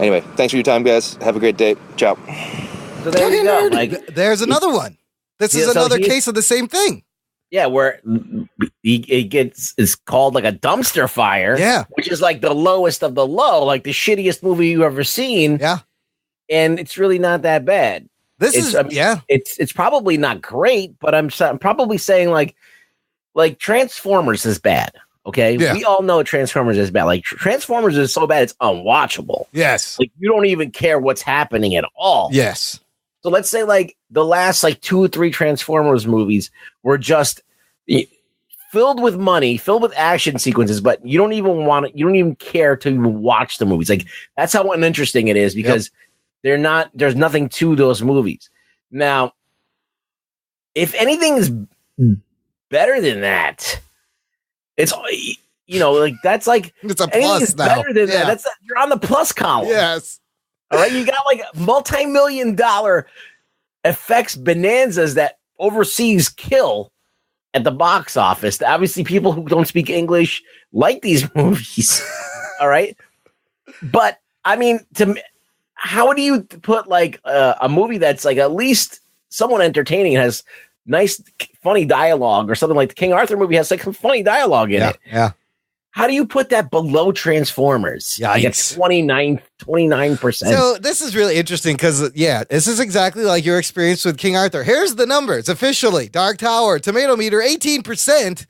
Anyway, thanks for your time, guys. Have a great day. Ciao.
So there you go.
There's another one. This is another case of the same thing.
Yeah, where it's called like a dumpster fire.
Yeah.
Which is like the lowest of the low, like the shittiest movie you've ever seen.
Yeah.
And it's really not that bad. It's probably not great, but I'm probably saying like Transformers is bad. Okay, we all know Transformers is bad. Like Transformers is so bad it's unwatchable.
Yes,
like you don't even care what's happening at all.
Yes.
So let's say like the last like 2 or 3 Transformers movies were just filled with money, filled with action sequences, but you don't even care to even watch the movies. Like that's how uninteresting it is because there's nothing to those movies. Now, if anything is better than that, it's like that's like
it's a plus now.
Better than that. You're on the plus column.
Yes.
All right, you got like multi-million-dollar effects bonanzas that overseas kill at the box office. Obviously, people who don't speak English like these movies. All right, but I mean, how do you put like a movie that's like at least somewhat entertaining, has nice, funny dialogue, or something like the King Arthur movie has like some funny dialogue in it?
Yeah.
How do you put that below Transformers?
Yeah,
like it's 29%.
So this is really interesting because, this is exactly like your experience with King Arthur. Here's the numbers officially. Dark Tower, tomato meter, 18%.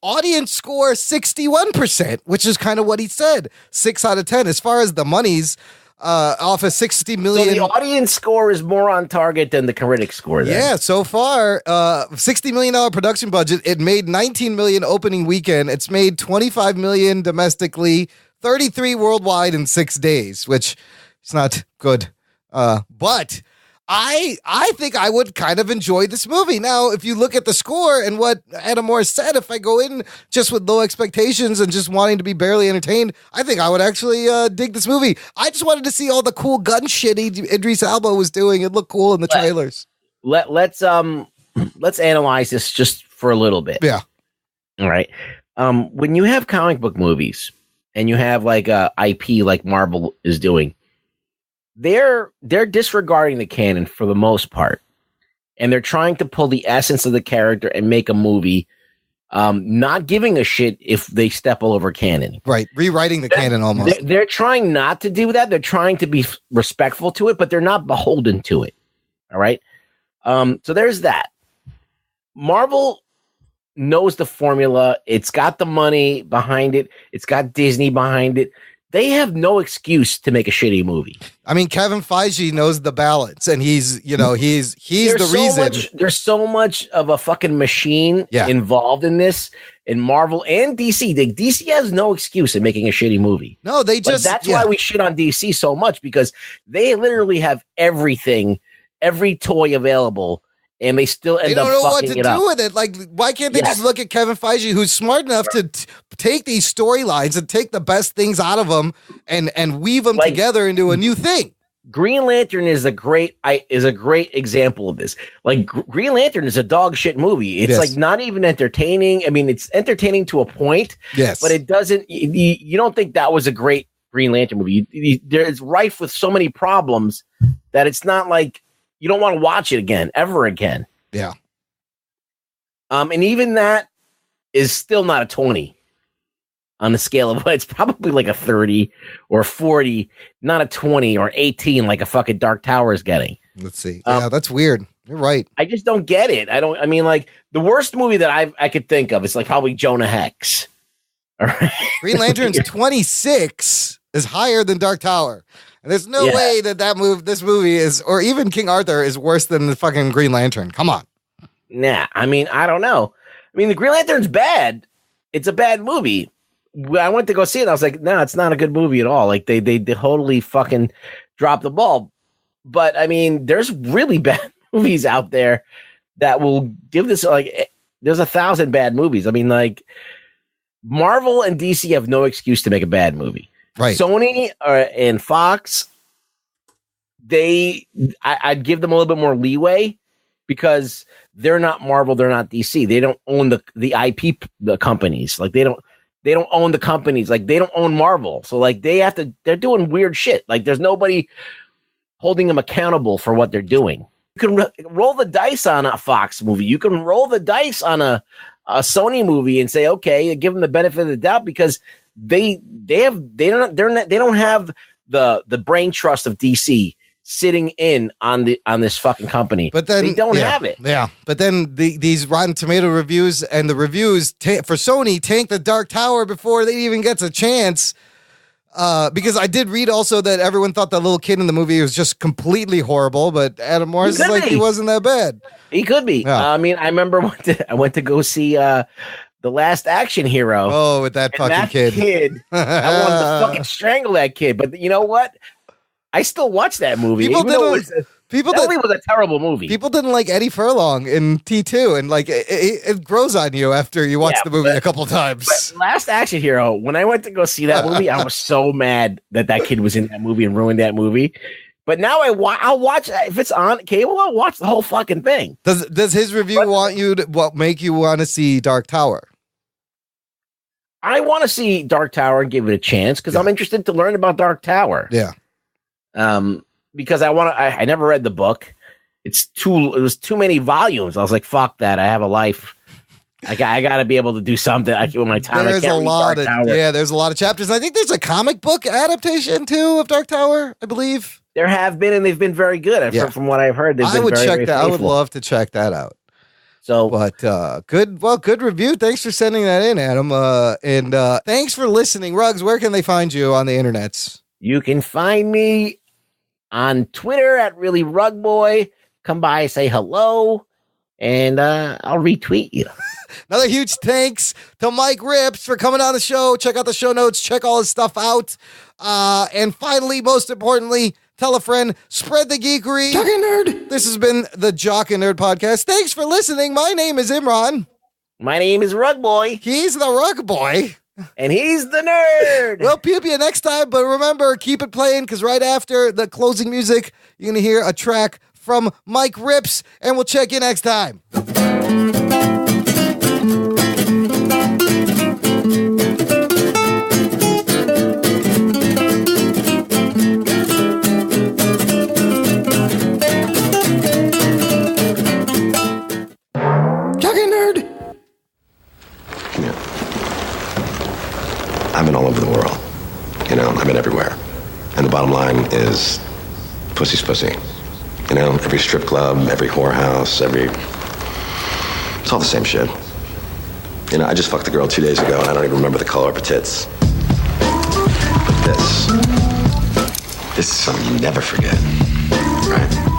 Audience score, 61%, which is kind of what he said. 6 out of 10. As far as the monies, off of 60 million.
So the audience score is more on target than the critic score. Then.
Yeah, so far, $60 million production budget. It made $19 million opening weekend. It's made $25 million domestically, 33 worldwide in 6 days, which is not good. But I think I would kind of enjoy this movie. Now, if you look at the score and what Adam Morris said, if I go in just with low expectations and just wanting to be barely entertained, I think I would actually dig this movie. I just wanted to see all the cool gun shit Idris Elba was doing. It looked cool in the trailers.
Let's analyze this just for a little bit.
Yeah.
All right. When you have comic book movies and you have like a IP like Marvel is doing, they're disregarding the canon for the most part, and they're trying to pull the essence of the character and make a movie, not giving a shit if they step all over canon.
Right, rewriting the canon almost.
They're trying not to do that. They're trying to be respectful to it, but they're not beholden to it. All right, so there's that. Marvel knows the formula. It's got the money behind it. It's got Disney behind it. They have no excuse to make a shitty movie.
I mean, Kevin Feige knows the balance, and he's the reason.
There's so much of a fucking machine involved in this, in Marvel and DC. DC has no excuse in making a shitty movie.
No,
that's why we shit on DC so much, because they literally have everything, every toy available, and they still end up fucking it up. They don't know what to do
with it. Like, why can't they just look at Kevin Feige, who's smart enough to take these storylines and take the best things out of them and weave them together into a new thing?
Green Lantern is a great example of this. Like, Green Lantern is a dog shit movie. It's like not even entertaining. I mean, it's entertaining to a point.
Yes,
but it doesn't. You don't think that was a great Green Lantern movie? It's rife with so many problems that it's not like. You don't want to watch it ever again.
Yeah.
And even that is still not a 20 on the scale of it's probably like a 30 or 40, not a 20 or 18 like a fucking Dark Tower is getting.
Let's see. Yeah, that's weird. You're right.
I just don't get it. I mean, like the worst movie that I could think of is like probably Jonah Hex. All right.
Green Lantern's 26 is higher than Dark Tower. And there's no way this movie is, or even King Arthur is worse than the fucking Green Lantern. Come on.
Nah, I mean, I don't know. I mean, the Green Lantern's bad. It's a bad movie. I went to go see it. I was like, no, it's not a good movie at all. Like they totally fucking dropped the ball. But I mean, there's really bad movies out there that will give this like. There's 1,000 bad movies. I mean, like Marvel and DC have no excuse to make a bad movie.
Right.
Sony and Fox, I'd give them a little bit more leeway because they're not Marvel, they're not DC. They don't own the IP, the companies. Like they don't own the companies. Like they don't own Marvel. So like they're doing weird shit. Like there's nobody holding them accountable for what they're doing. You can roll the dice on a Fox movie. You can roll the dice on a Sony movie and say, okay, give them the benefit of the doubt because they don't have the brain trust of DC sitting in on this fucking company.
But then
they don't have it.
Yeah. But then these Rotten Tomato reviews and the reviews for Sony tank the Dark Tower before they even gets a chance. Because I did read also that everyone thought the little kid in the movie was just completely horrible, but Adam Morris is like, he wasn't that bad.
He could be.
Yeah.
I mean, I remember I went to go see The Last Action Hero.
Oh, with that fucking kid.
I wanted to fucking strangle that kid. But you know what? I still watch that movie.
People
was a terrible movie.
People didn't like Eddie Furlong in T2, and like it grows on you after you watch the movie a couple times.
But Last Action Hero, when I went to go see that movie, I was so mad that kid was in that movie and ruined that movie. But now I'll watch if it's on cable. I'll watch the whole fucking thing.
Does his review make you want to see Dark Tower?
I want to see Dark Tower and give it a chance because I'm interested to learn about Dark Tower.
Yeah.
Because I never read the book. It was too many volumes. I was like, fuck that. I have a life. I got to be able to do something. I with my time.
There's a lot of chapters. I think there's a comic book adaptation too of Dark Tower, I believe.
There have been, and they've been very good. From what I've heard,
I would check that. I would love to check that out.
So,
but good review. Thanks for sending that in, Adam. And thanks for listening, Ruggs. Where can they find you on the internets?
You can find me on Twitter at Really Rugboy. Come by, say hello, and I'll retweet you.
Another huge thanks to Mic RipZ for coming on the show. Check out the show notes. Check all his stuff out. And finally, most importantly, tell a friend. Spread the geekery.
Jock and Nerd.
This has been the Jock and Nerd Podcast. Thanks for listening. My name is Imran.
My name is Rugboy.
He's the Rugboy.
And he's the nerd.
We'll peep you next time, but remember, keep it playing, because right after the closing music, you're going to hear a track from Mic RipZ, and we'll check you next time.
I've been all over the world. I've been everywhere. And the bottom line is pussy's pussy. Every strip club, every whorehouse, it's all the same shit. I just fucked a girl 2 days ago and I don't even remember the color of her tits. But this is something you never forget, right?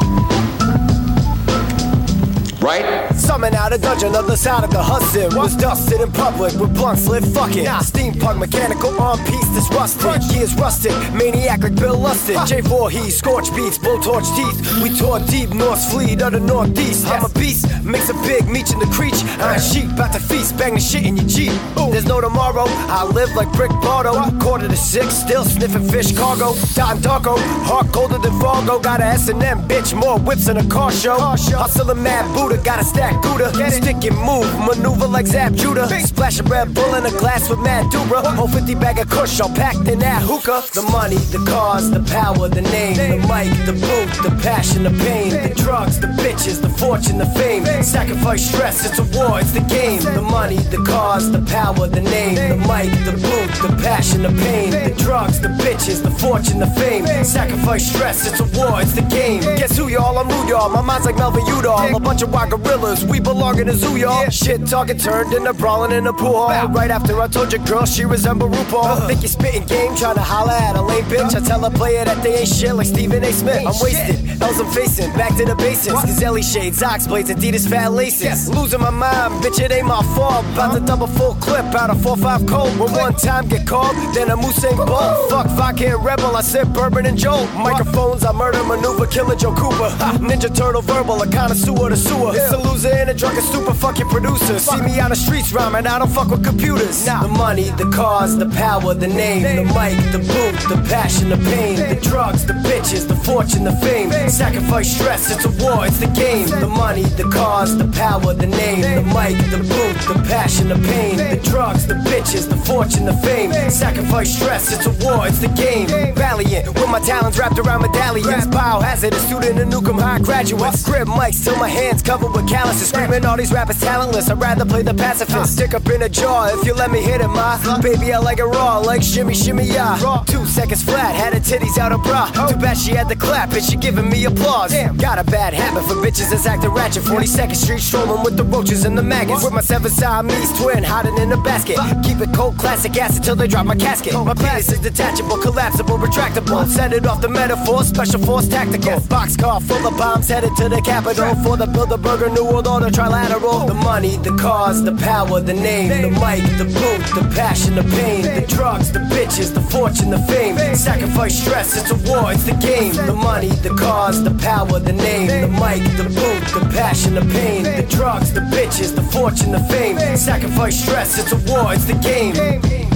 Right?
Summon out a dungeon, other side of the Hudson. Was dusted in public with blunts lit fucking. Steampunk mechanical arm piece that's rusted. Gears rusted, maniac like Bill Lusted. J4 he, scorch beats, blowtorch teeth. We tore deep, North Fleet of the Northeast. I'm a beast, makes a big meech in the creech. Iron sheep, bout to feast, bang the shit in your Jeep. There's no tomorrow, I live like Brick Bardo. 5:45, still sniffing fish cargo. Don Darko, heart colder than Fargo. Got a S&M, bitch, more whips than a car show. Hustling mad Buddha, got a stack Gouda. Stick and move, maneuver like Zap Judah. Splash a Red Bull in a glass with Mad Dubra. Whole 50 bag of Kush, all packed in that hookah. The money, the cars, the power, the name. The mic, the boot, the passion, the pain. The drugs, the bitches, the fortune, the fame. Sacrifice stress, it's a war, it's the game. The money, the cars, the power, the name. The mic, the boot, the passion, the pain. The drugs, the bitches, the fortune, the fame. Sacrifice stress, it's a war, it's the game. Guess who y'all? I'm rude y'all. My mind's like Melvin Udall. A bunch of wild gorillas, we belong in a zoo y'all. Shit talking turned into brawling in a pool hall. Right after I told your girl she resemble RuPaul. Think you spitting game, trying to holla at a lame bitch. I tell a player that they ain't shit like Stephen A. Smith. I'm wasted, L's I'm facing, back to the basics. Gazelli shades, ox blades, Adidas fat laces. Losing my mind, bitch it ain't my fault. About to double full clip out of 4-5 cold. When one time get called, then I'm Usain Bolt. Fuck vodka and rebel, I said bourbon and Jolt. Microphones, I murder, maneuver, killer Joe Cooper. Ninja Turtle verbal, a connoisseur of the sewer. It's a loser and a drunken stupid, fuck your producer. See me on the streets rhyming, I don't fuck with computers. The money, the cars, the power, the name. The mic, the boot, the passion, the pain. The drugs, the bitches, the fortune, the fame. Sacrifice stress, it's a war, it's the game. The money, the cars, the power, the name. The mic, the boot, the passion, the pain. The drugs, the bitches, the fortune, the fame. Sacrifice stress, it's a war, it's the game. Valiant, with my talents wrapped around medallions. Biohazard, a student in Newcomb High graduates. Grip mics till my hands cover covered with calluses. Screaming all these rappers talentless. I'd rather play the pacifist. Stick up in a jar if you let me hit it, ma. Baby, I like it raw, like shimmy, shimmy, yeah. 2 seconds flat, had her titties out of bra. Too bad she had the clap, and she giving me applause. Got a bad habit for bitches that's acting ratchet. 42nd Street strolling with the roaches and the maggots. With my 7 Siamese twin hiding in a basket. Keep it cold, classic acid till they drop my casket. My penis is detachable, collapsible, retractable. Set it off the metaphor, special force tactical. Boxcar full of bombs headed to the capital for the Bilderberger New World Order trilateral. The money, the cars, the power, the name, the mic, the booth, the passion, the pain, the drugs, the bitches, the fortune, the fame. Sacrifice stress, it's a war, it's the game. The money, the cars, the power, the name, the mic, the booth, the passion, the pain, the drugs, the bitches, the fortune, the fame. Sacrifice stress, it's a war, it's the game.